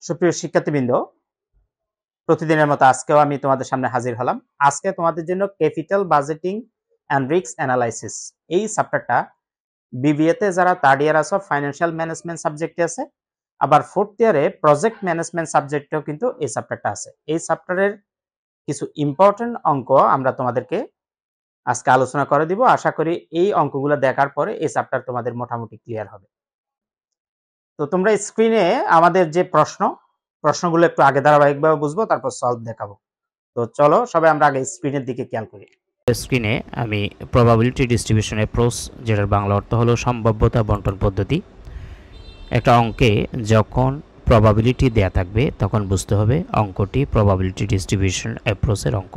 সুপ্রিয় শিক্ষার্থীবৃন্দ, প্রতিদিনের মতো আজকেও আমি তোমাদের সামনে হাজির হলাম। আজকে তোমাদের জন্য capital budgeting and risk analysis এই চ্যাপ্টারটা বিবিএ তে যারা থার্ড ইয়ার আছে ফাইন্যান্সিয়াল ম্যানেজমেন্ট সাবজেক্টে আছে, আবার ফোর্থ ইয়ারে প্রজেক্ট ম্যানেজমেন্ট সাবজেক্টেও কিন্তু এই চ্যাপ্টারটা আছে। এই চ্যাপ্টারের কিছু ইম্পর্টেন্ট অঙ্ক আমরা তোমাদেরকে আজকে আলোচনা করে দিব। আশা করি এই অঙ্কগুলো দেখার পরে এই চ্যাপ্টার তোমাদের মোটামুটি ক্লিয়ার হবে। তো তোমরা স্ক্রিনে আমাদের যে প্রশ্নগুলো একটু আগে ধারাবাহিকভাবে বুঝবো, তারপর সলভ দেখাবো। তো চলো সবাই আমরা আগে স্ক্রিনের দিকে খেয়াল করি। স্ক্রিনে আমি প্রবাবিলিটি ডিস্ট্রিবিউশন অ্যাপ্রোচ, যেটার বাংলা অর্থ হলো সম্ভাব্যতা বন্টন পদ্ধতি, একটা অঙ্কে যখন প্রবাবিলিটি দেয়া থাকবে তখন বুঝতে হবে অঙ্কটি প্রবাবিলিটি ডিস্ট্রিবিউশন অ্যাপ্রোচের অঙ্ক।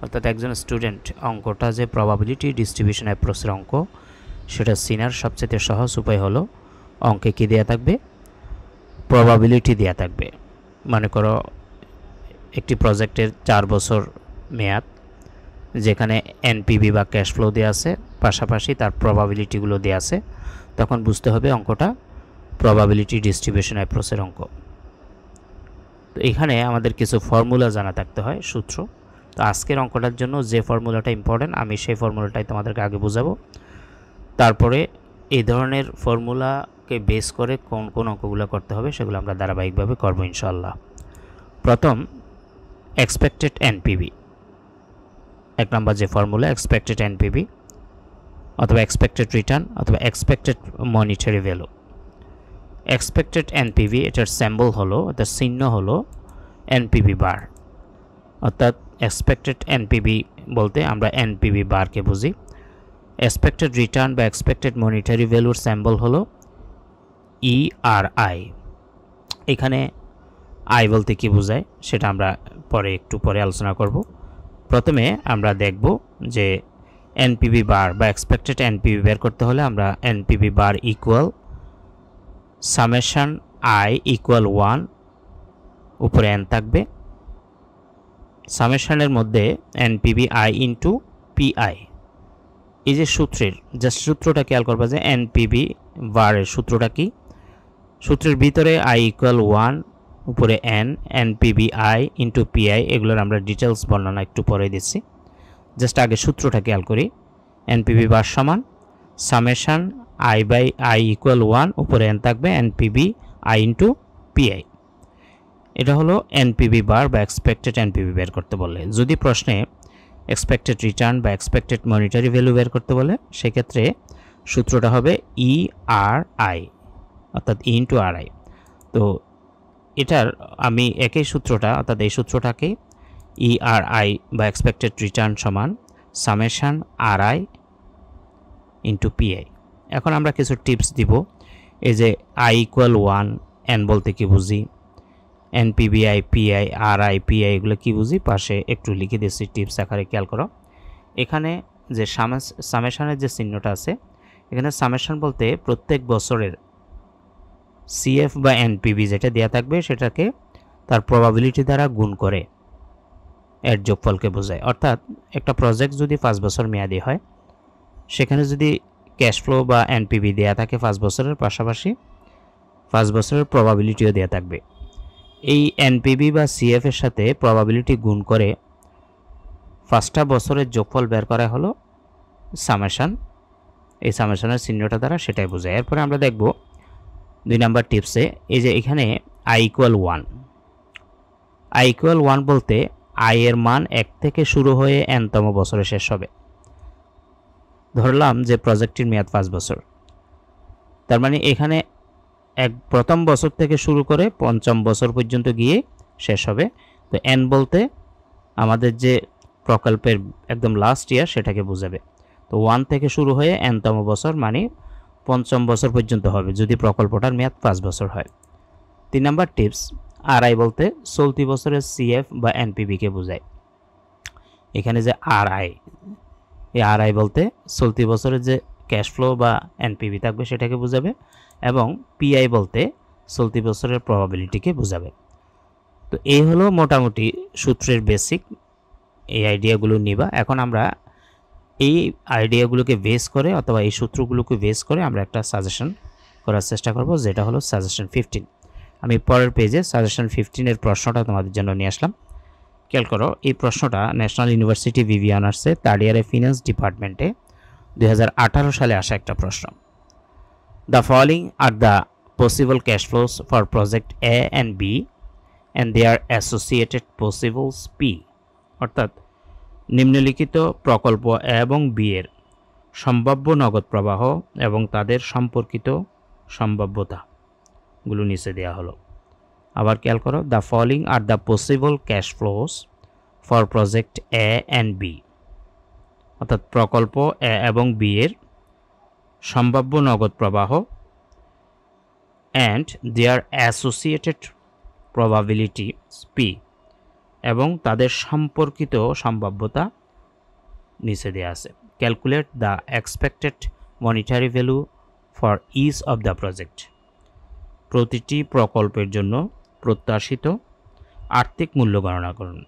অর্থাৎ একজন স্টুডেন্ট অঙ্কটা যে প্রবাবিলিটি ডিস্ট্রিবিউশন অ্যাপ্রোচের অঙ্ক সেটা চিনার সবচেয়ে সহজ উপায় হলো অঙ্কে কি দেয়া থাকবে, প্রবাবিলিটি দেয়া থাকবে। মনে করো একটি প্রজেক্টের 4 বছর মেয়াদ, যেখানে এনপিভি বা ক্যাশ ফ্লো দেওয়া আছে, পাশাপাশি তার প্রবাবিলিটিগুলো দেওয়া আছে, তখন বুঝতে হবে অঙ্কটা প্রবাবিলিটি ডিস্ট্রিবিউশন অ্যাপ্রোচের অঙ্ক। তো এখানে আমাদের কিছু ফর্মুলা জানা থাকতে হয়, সূত্র। তো আজকের অঙ্কটার জন্য যে ফর্মুলাটা ইম্পর্টেন্ট আমি সেই ফর্মুলাটাই তোমাদেরকে আগে বোঝাবো। তারপরে এই ধরনের ফর্মুলাকে বেস করে কোন কোন অঙ্কগুলো করতে হবে সেগুলো আমরা ধারাবাহিকভাবে করবো ইনশাআল্লাহ। প্রথম, এক্সপেক্টেড এনপিভি। এক নম্বর যে ফর্মুলা, এক্সপেক্টেড এনপিভি অথবা এক্সপেক্টেড রিটার্ন অথবা expected monetary value. Expected NPV, এটার সিম্বল হলো, এটার চিহ্ন হলো এনপিভি বার। অর্থাৎ এক্সপেক্টেড এনপিভি বলতে আমরা এনপিভি বারকে বুঝি। এক্সপেক্টেড রিটার্ন বা এক্সপেক্টেড মনিটারি ভ্যালুর সিম্বল হলো ইআরআই। এখানে আই বলতে কি বোঝায় সেটা আমরা একটু পরে আলোচনা করব। প্রথমে আমরা দেখব যে এনপিভি বার বা এক্সপেক্টেড এনপিভি বের করতে হলে আমরা NPV bar equal summation I equal 1, উপরে এন থাকবে, সামেশনের মধ্যে এনপিভি আই ইন্টু পিআই। এই যে সূত্রের জাস্ট সূত্রটা খেয়াল করবা যে এনপিভি বারের সূত্রটা কি, সূত্রের ভিতরে আই ইকুয়াল 1, উপরে N, NPV I into PI, এগুলোর আমরা ডিটেলস বর্ণনা একটু পরে দিচ্ছি। জাস্ট আগে সূত্রটা খেয়াল করি। এনপিভি বার সমান summation i by i equal 1, উপরে এন থাকবে, এনপিভি আই ইন্টু পিআই। এটা হলো এনপিভি বার বা এক্সপেক্টেড এনপিভি বের করতে বলে। যদি প্রশ্নে এক্সপেক্টেড রিটার্ন বা এক্সপেক্টেড মনিটারি ভ্যালু বের করতে বলে সেক্ষেত্রে সূত্রটা হবে ইআরআই, অর্থাৎ ই ইন্টু আরআই। তো এটার আমি একই সূত্রটা, অর্থাৎ এই সূত্রটাকে ইআরআই বা এক্সপেক্টেড রিটার্ন সমান সামেশন আরআই ইন্টু পিআই। এখন আমরা কিছু টিপস দিব। এই যে আই ইকুয়াল 1, এন বলতে কি বুঝি, এনপিভিআই, পিআই, আরআই, পিআই এগুলো কি বুঝি পাশে একটু লিখে দিচ্ছি টিপস আকারে, খেয়াল করো। এখানে যে সামেশনের যে চিহ্নটা আছে, এখানে সামেশন বলতে প্রত্যেক বছরের সিএফ বা এনপিভি যেটা দেওয়া থাকবে সেটাকে তার প্রবাবিলিটি দ্বারা গুণ করে এর যোগফলকে বোঝায়। অর্থাৎ একটা প্রজেক্ট যদি 5 বছর মেয়াদি হয়, সেখানে যদি ক্যাশ ফ্লো বা এনপিভি দেওয়া থাকে 5 বছরের, পাশাপাশি 5 বছরের প্রবাবিলিটিও দেওয়া থাকবে। এই এনপিভি বা সিএফ এর সাথে প্রবাবিলিটি গুণ করে 5টা বছরের যোগফল বের করা হলো সামেশন। এই সামেশনের চিহ্নটা দ্বারা সেটাই বোঝায়। এরপরে আমরা দেখব 2 নাম্বার টিপসে, এই যে এখানে আই ইকুয়াল 1, আই ইকুয়াল 1 বলতে আই এর মান 1 থেকে শুরু হয়ে এনতম বছরে শেষ হবে। ধরলাম যে প্রজেক্টটির মেয়াদ 5 বছর, তার মানে এখানে প্রথম বছর থেকে শুরু করে 5ম বছর পর্যন্ত গিয়ে শেষ হবে। তো এন বলতে আমাদের যে প্রকল্পের একদম লাস্ট ইয়ার সেটাকে বোঝাবে। তো 1 থেকে শুরু হয়ে এনতম বছর মানে 5ম বছর পর্যন্ত হবে যদি প্রকল্পটার মেয়াদ 5 বছর হয়। 3 নাম্বার টিপস, আরআই বলতে চলতি বছরের সিএফ বা এনপিভিকে বোঝায়। এখানে যে আরআই, এই আরআই বলতে চলতি বছরের যে ক্যাশ ফ্লো বা এনপিভি থাকবে সেটাকে বোঝাবে, এবং পিআই বলতে চলতি বছরের প্রবাবিলিটিকে বোঝাবে। তো এই হলো মোটামুটি সূত্রের বেসিক, এই আইডিয়াগুলো নিবা। এখন আমরা এই আইডিয়াগুলোকে বেস করে অথবা এই সূত্রগুলোকে বেস করে আমরা একটা সাজেশন করার চেষ্টা করব, যেটা হলো সাজেশন 15। আমি পরের পেজে সাজেশন 15 এর প্রশ্নটা তোমাদের জন্য নিয়ে আসলাম। খেয়াল করো, এই প্রশ্নটা ন্যাশনাল ইউনিভার্সিটি ভিভি অনার্সে থার্ড ইয়ারে ফিনান্স ডিপার্টমেন্টে 2018 সালে আসা একটা প্রশ্ন। The following are the possible cash flows for project A and B and their associated possibles P. অর্থাৎ নিম্নলিখিত প্রকল্প এ এবং বি এর সম্ভাব্য নগদ প্রবাহ এবং তাদের সম্পর্কিত সম্ভাব্যতাগুলো নিচে দেওয়া হলো। আবার খেয়াল করো, the following are the possible cash flows for project A and B, অর্থাৎ প্রকল্প এ এবং বি এর সম্ভাব্য নগদ প্রবাহ and their associated probability P, এবং তাদের সম্পর্কিত সম্ভাব্যতা নিচে দেওয়া আছে। Calculate the expected monetary value for each of the project. প্রতিটি প্রকল্পের জন্য প্রত্যাশিত আর্থিক মূল্য গণনা করুন।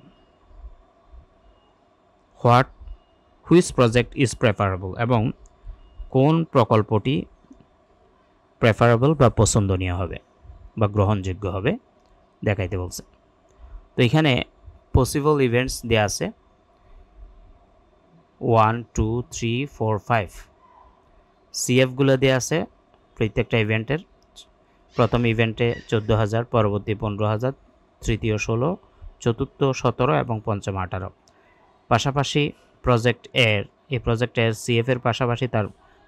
হুইচ প্রজেক্ট ইজ প্রেফারেবল, এবং কোন প্রকল্পটি প্রেফারেবল বা পছন্দনীয় হবে বা গ্রহণযোগ্য হবে দেখাইতে বলছে। তো এখানে পসিবল ইভেন্টস দেওয়া আছে 1, 2, 3, 4, 5। সিএফগুলো দেওয়া আছে প্রত্যেকটা ইভেন্টের। প্রথম ইভেন্টে 14,000, পরবর্তী 15,000, তৃতীয় 16, চতুর্থ 17 এবং পঞ্চম 18। পাশাপাশি প্রজেক্ট এর, এই প্রজেক্ট এর সিএফ এর পাশাপাশি তার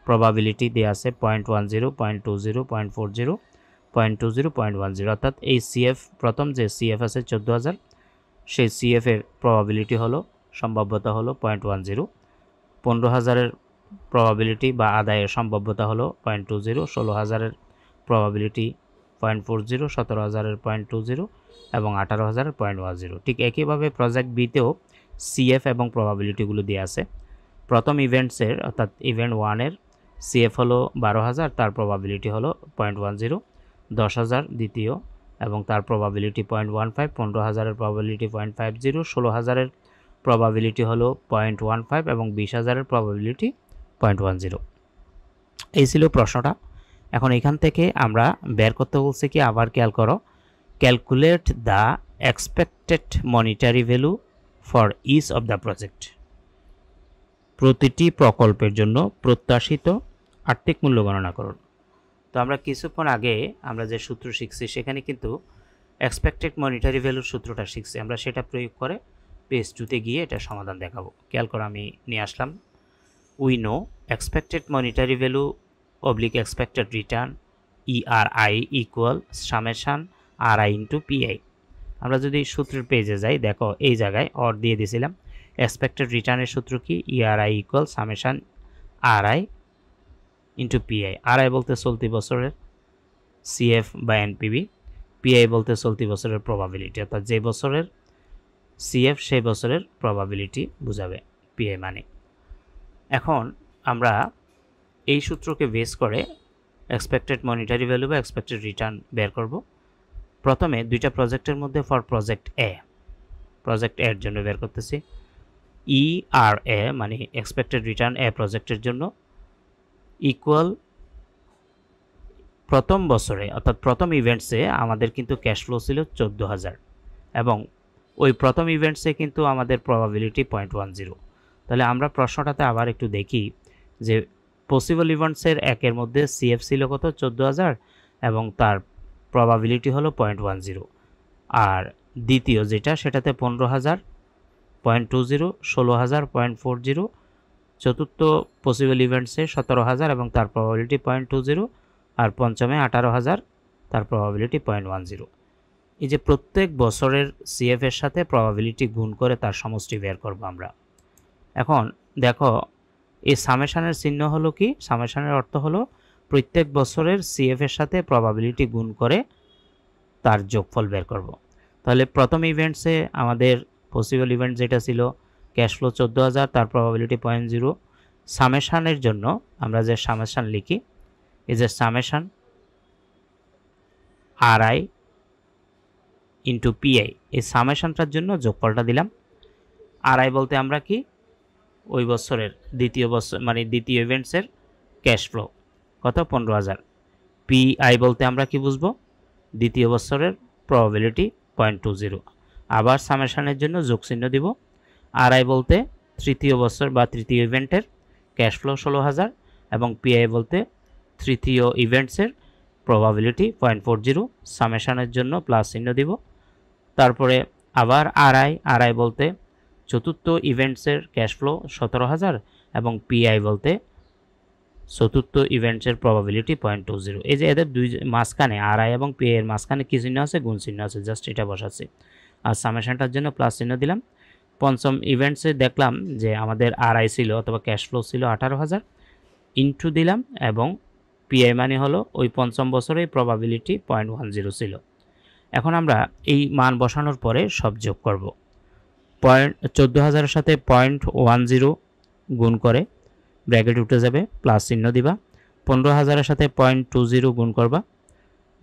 প্রবাবিলিটি দেওয়া আছে 0.10, 0.20, 0.40, 0.20, 0.10। অর্থাৎ এই সিএফ, প্রথম যে সিএফ আছে 14,000, সেই সিএফ এর প্রবাবিলিটি হলো, সম্ভাব্যতা হলো 0.10। 15,000-এর প্রবাবিলিটি বা আদায়ের সম্ভাব্যতা হলো 0.20, 16,000-এর প্রবাবিলিটি 0.40, 17,000-এর 0.20 এবং 18,000-এর 0.10। ঠিক একইভাবে প্রজেক্ট বিতেও সিএফ এবং প্রবাবিলিটিগুলো দিয়ে আছে। প্রথম ইভেন্টসের অর্থাৎ ইভেন্ট 1-এর সিএফ হলো 12,000, তার প্রবাবিলিটি হলো 0.10। 10,000 দ্বিতীয় এবং তার প্রবাবিলিটি 0.15। 15,000-এর প্রবাবিলিটি 0.50। 16,000-এর প্রবাবিলিটি হলো 0.15 এবং 20,000-এর প্রবাবিলিটি 0.10। এই ছিল প্রশ্নটা। এখন এখান থেকে আমরা বের করতে বলছি কি, আবার খেয়াল করো, calculate the expected monetary value for each of the project. প্রতিটি প্রকল্পের জন্য প্রত্যাশিত আর্থিক মূল্য গণনা করুন। তো আমরা কিছুক্ষণ আগে আমরা যে সূত্র শিখছি সেখানে কিন্তু এক্সপেক্টেড মনিটারি ভ্যালুর সূত্রটা শিখছি, আমরা সেটা প্রয়োগ করে পেজ 2-তে গিয়ে এটা সমাধান দেখাবো। খেয়াল করে আমি নিয়ে আসলাম। We know expected monetary value অবলিক expected return ERI equal summation RI into PI। আমরা যদি সূত্রের পেজে যাই, দেখো এই জায়গায় অর দিয়ে দিয়েছিলাম। এক্সপেক্টেড রিটার্নের সূত্র কি? ERI equal summation RI into PI। RI বলতে চলতি বছরের CF বা NPV, PI বলতে চলতি বছরের প্রবাবিলিটি, অর্থাৎ যে বছরের CF সেই বছরের প্রবাবিলিটি বোঝাবে PI মানে। এখন আমরা এই সূত্রকে বেস করে এক্সপেক্টেড মনিটারি ভ্যালু বা এক্সপেক্টেড রিটার্ন বের করব। প্রথমে দুইটা প্রজেক্টের মধ্যে ফর প্রজেক্ট এ, প্রজেক্ট এর জন্য বের করতেছি। ERA মানে এক্সপেক্টেড রিটার্ন এ প্রজেক্টের জন্য ইকুয়াল প্রথম বছরে অর্থাৎ প্রথম ইভেন্টসে আমাদের কিন্তু ক্যাশ ফ্লো ছিল 14,000 এবং ওই প্রথম ইভেন্টসে কিন্তু আমাদের প্রবাবিলিটি 0.10। তাহলে আমরা প্রশ্নটাতে আবার একটু দেখি যে পসিবল ইভেন্টসের একের মধ্যে সিএফ ছিল কত? 14,000 এবং তার প্রবাবিলিটি হলো 0.10। আর দ্বিতীয় যেটা সেটাতে 15,000, 0.20, 16,000, 0.40। চতুর্থ পসিবল ইভেন্টসে 17,000 এবং তার প্রবাবিলিটি 0.20। আর পঞ্চমে 18,000, তার প্রবাবিলিটি 0.10। এই যে প্রত্যেক বছরের সিএফ এর সাথে প্রবাবিলিটি গুণ করে তার সমষ্টি বের করব আমরা। এখন দেখো এই সামেশানের চিহ্ন হলো কি? সামেশানের অর্থ হলো প্রত্যেক বছরের সিএফ এর সাথে প্রবাবিলিটি গুণ করে তার যোগফল বের করব। তাহলে প্রথম ইভেন্টসে আমাদের পসিবল ইভেন্ট যেটা ছিল ক্যাশ ফ্লো 14,000, তার প্রবাবিলিটি 0.0। সামেশানের জন্য আমরা যে সামেশান লিখি, এই যে সামেশান RI ইন্টু PI, এই সামেশানটার জন্য যোগফলটা দিলাম। RI বলতে আমরা কি? ওই বছরের দ্বিতীয় বছর মানে দ্বিতীয় ইভেন্টসের ক্যাশ ফ্লো কত? 15,000। PI বলতে আমরা কি বুঝবো? দ্বিতীয় বছরের প্রবাবিলিটি 0.20। আবার সামেশনের জন্য যোগ চিহ্ন দিব। আরআই বলতে তৃতীয় বছর বা তৃতীয় ইভেন্টের ক্যাশ ফ্লো 16,000 এবং পিআই বলতে তৃতীয় ইভেন্টসের প্রবাবিলিটি 0.40। সামেশনের জন্য প্লাস চিহ্ন দিব। তারপরে আবার আরআই বলতে চতুর্থ ইভেন্টসের ক্যাশ ফ্লো 17,000 এবং পিআই বলতে চতুর্থ ইভেন্টসের প্রবাবিলিটি 0.20। এই যে এদের দুই মাঝখানে আরআই এবং পিআই এর মাঝখানে কি চিহ্ন আছে? গুণ চিহ্ন আছে, জাস্ট এটা বসাচ্ছি। আর সামেশনটার জন্য প্লাস চিহ্ন দিলাম। পঞ্চম ইভেন্টসে দেখলাম যে আমাদের আরআই ছিল অথবা ক্যাশ ফ্লো ছিল 18,000, ইনটু দিলাম এবং পিআই মানে হলো ওই পঞ্চম বছরের প্রবাবিলিটি 0.10 ছিল। এখন আমরা এই মান বসানোর পরে সব যোগ করব। 14,000 এর সাথে 0.10 গুণ করে ব্র্যাকেট উঠে যাবে, প্লাস চিহ্ন দিবা। 15,000 এর সাথে 0.20 গুণ করবা,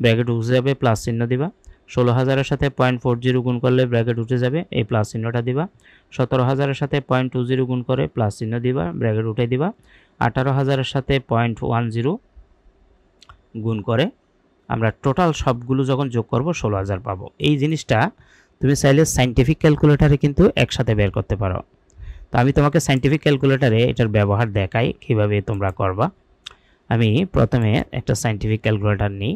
ব্র্যাকেট উঠে যাবে, প্লাস চিহ্ন দিবা। 16,000 এর সাথে 0.40 গুণ করলে ব্র্যাকেট উঠে যাবে, এই প্লাস চিহ্নটা দিবা। 17,000 এর সাথে 0.20 গুণ করে প্লাস চিহ্ন দিবা, ব্র্যাকেট উঠে দিবা। 18,000 এর সাথে 0.10 গুণ করে আমরা টোটাল সবগুলো যখন যোগ করব 16,000 পাবো। এই জিনিসটা তুমি চাইলে সাইন্টিফিক ক্যালকুলেটারে কিন্তু একসাথে বের করতে পারো। তো আমি তোমাকে সাইন্টিফিক ক্যালকুলেটারে এটার ব্যবহার দেখাই কিভাবে তোমরা করবা। আমি প্রথমে একটা সাইন্টিফিক ক্যালকুলেটার নিই।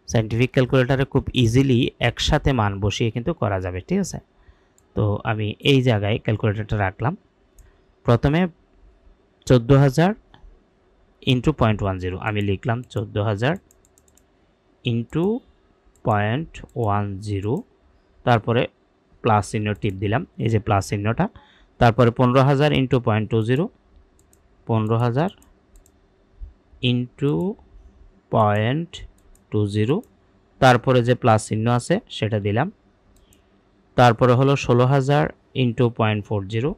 সাইন্টিফিক ক্যালকুলেটারে খুব ইজিলি একসাথে মান বসিয়ে কিন্তু করা যাবে, ঠিক আছে? তো আমি এই জায়গায় ক্যালকুলেটারটা রাখলাম। প্রথমে 14,000 ইন্টু 0.10 আমি লিখলাম 14,000 ইন্টু 0.10, তারপরে প্লাস চিহ্ন টিপ দিলাম, এই যে প্লাস চিহ্নটা। তারপরে 15,000 ইন্টু 0.20, 15,000 ইন্টু 0.20, তারপরে যে প্লাস চিহ্ন আছে সেটা দিলাম। তারপরে হলো 16,000 ইন্টু 0.40,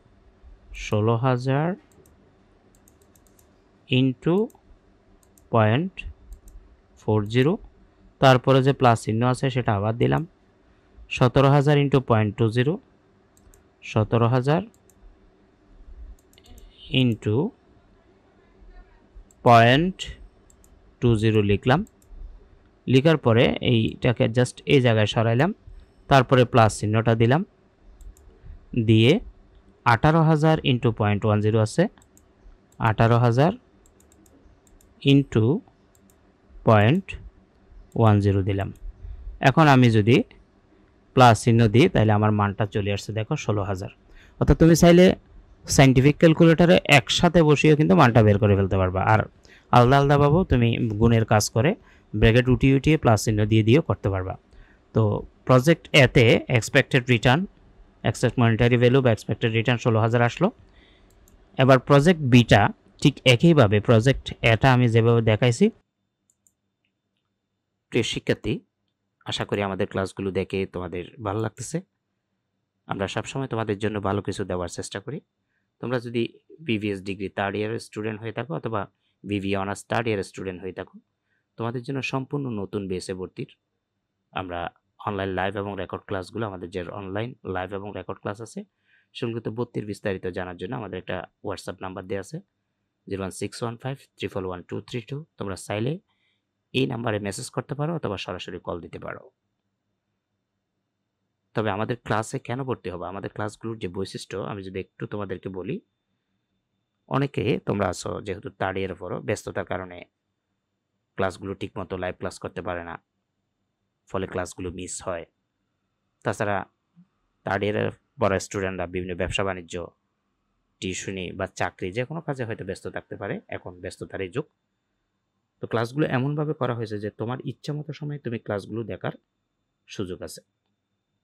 16,000 ইন্টু 0.40, তারপরে যে প্লাস চিহ্ন আছে সেটা আবার দিলাম। 17,000 ইন্টু 0.20, 17,000 ইন্টু 0.20 লিখলাম। লিখার পরে এইটাকে জাস্ট এই জায়গায় সরাইলাম, তারপরে প্লাস চিহ্নটা দিলাম, দিয়ে 18,000 ইন্টু 0.10 আছে, 18,000 ইন্টু 0.10 দিলাম। এখন আমি যদি প্লাস চিহ্ন দিই তাহলে আমার মানটা চলে আসছে, দেখো 16,000। অর্থাৎ তুমি চাইলে সাইন্টিফিক ক্যালকুলেটারে একসাথে বসিয়ে কিন্তু মানটা বের করে ফেলতে পারবা। আর আলাদা আলাদাভাবেও তুমি গুণের কাজ করে ব্র্যাকেট উঠিয়ে উঠিয়ে প্লাস চিহ্ন দিয়ে দিয়েও করতে পারবা। তো প্রজেক্ট এতে expected return, expect monetary value বা এক্সপেক্টেড রিটার্ন 16,000 আসলো। এবার প্রজেক্ট বিটা ঠিক একইভাবে প্রজেক্ট এটা আমি যেভাবে দেখাইছি। প্রিয় শিক্ষার্থী, আশা করি আমাদের ক্লাসগুলো দেখে তোমাদের ভালো লাগতেছে। আমরা সবসময় তোমাদের জন্য ভালো কিছু দেওয়ার চেষ্টা করি। তোমরা যদি বিবিএস ডিগ্রি থার্ড ইয়ারের স্টুডেন্ট হয়ে থাকো অথবা বিবিএ অনার্স থার্ড ইয়ারের স্টুডেন্ট হয়ে থাকো, তোমাদের জন্য সম্পূর্ণ নতুন বেসে ভর্তির আমরা অনলাইন লাইভ এবং রেকর্ড ক্লাসগুলো, আমাদের যে অনলাইন লাইভ এবং রেকর্ড ক্লাস আছে সেগুলোতে ভর্তির বিস্তারিত জানার জন্য আমাদের একটা হোয়াটসঅ্যাপ নাম্বার দেওয়া আছে 01615 তোমরা চাইলে এই নাম্বারে মেসেজ করতে পারো অথবা সরাসরি কল দিতে পারো। তবে আমাদের ক্লাসে কেন ভর্তি হবে, আমাদের ক্লাসগুলোর যে বৈশিষ্ট্য আমি যদি একটু তোমাদেরকে বলি। অনেকে তোমরা আছো যেহেতু থার্ড ইয়ারে পড়ো, ব্যস্ততার কারণে ক্লাসগুলো ঠিকমতো লাইভ ক্লাস করতে পারে না, ফলে ক্লাসগুলো মিস হয়। তাছাড়া থার্ড ইয়ারের পড়া স্টুডেন্টরা বিভিন্ন ব্যবসা বাণিজ্য, টিউশনি বা চাকরি যে কোনো কাজে হয়তো ব্যস্ত থাকতে পারে, এখন ব্যস্ততারই যুগ। তো ক্লাসগুলো এমনভাবে করা হয়েছে যে তোমার ইচ্ছা মতো সময় তুমি ক্লাসগুলো দেখার সুযোগ আছে।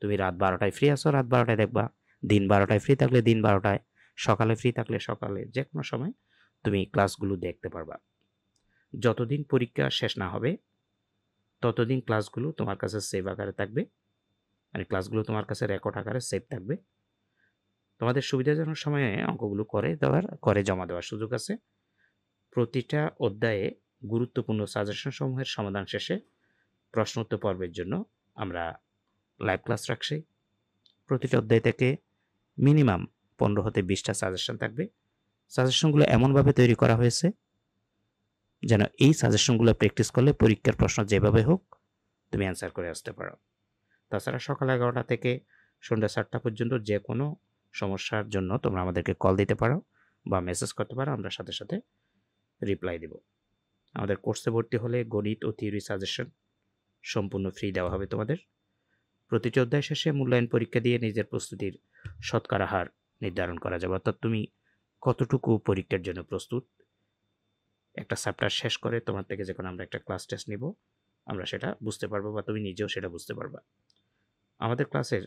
তুমি রাত 12টায় ফ্রি আছো, রাত 12টায় দেখবা। দিন 12টায় ফ্রি থাকলে দিন 12টায়, সকালে ফ্রি থাকলে সকালে, যে কোনো সময় তুমি ক্লাসগুলো দেখতে পারবা। যতদিন পরীক্ষা শেষ না হবে ততদিন ক্লাসগুলো তোমার কাছে সেভ আকারে থাকবে, মানে ক্লাসগুলো তোমার কাছে রেকর্ড আকারে সেভ থাকবে। তোমাদের সুবিধাজনক সময়ে অঙ্কগুলো করে জমা দেওয়ার সুযোগ আছে। প্রতিটা অধ্যায়ে গুরুত্বপূর্ণ সাজেশন সমূহের সমাধান শেষে প্রশ্নোত্তর পর্বের জন্য আমরা লাইভ ক্লাস রাখছি। প্রতিটা অধ্যায় থেকে মিনিমাম 15 হতে 20টা সাজেশন থাকবে। সাজেশনগুলো এমনভাবে তৈরি করা হয়েছে যেন এই সাজেশনগুলো প্র্যাকটিস করলে পরীক্ষার প্রশ্ন যেভাবে হোক তুমি অ্যান্সার করে আসতে পারো। তাছাড়া সকাল 11টা থেকে সন্ধ্যা 7টা পর্যন্ত যে কোনো সমস্যার জন্য তোমরা আমাদেরকে কল দিতে পারো বা মেসেজ করতে পারো, আমরা সাথে সাথে রিপ্লাই দেব। আমাদের কোর্সে ভর্তি হলে গণিত ও থিওরি সাজেশন সম্পূর্ণ ফ্রি দেওয়া হবে তোমাদের। প্রতিটি অধ্যায় শেষে মূল্যায়ন পরীক্ষা দিয়ে নিজের প্রস্তুতির শতকরা হার নির্ধারণ করা যাবে, অর্থাৎ তুমি কতটুকু পরীক্ষার জন্য প্রস্তুত। একটা চ্যাপ্টার শেষ করে তোমার থেকে যখন আমরা একটা ক্লাস টেস্ট নিব, আমরা সেটা বুঝতে পারবো বা তুমি নিজেও সেটা বুঝতে পারবা। আমাদের ক্লাসের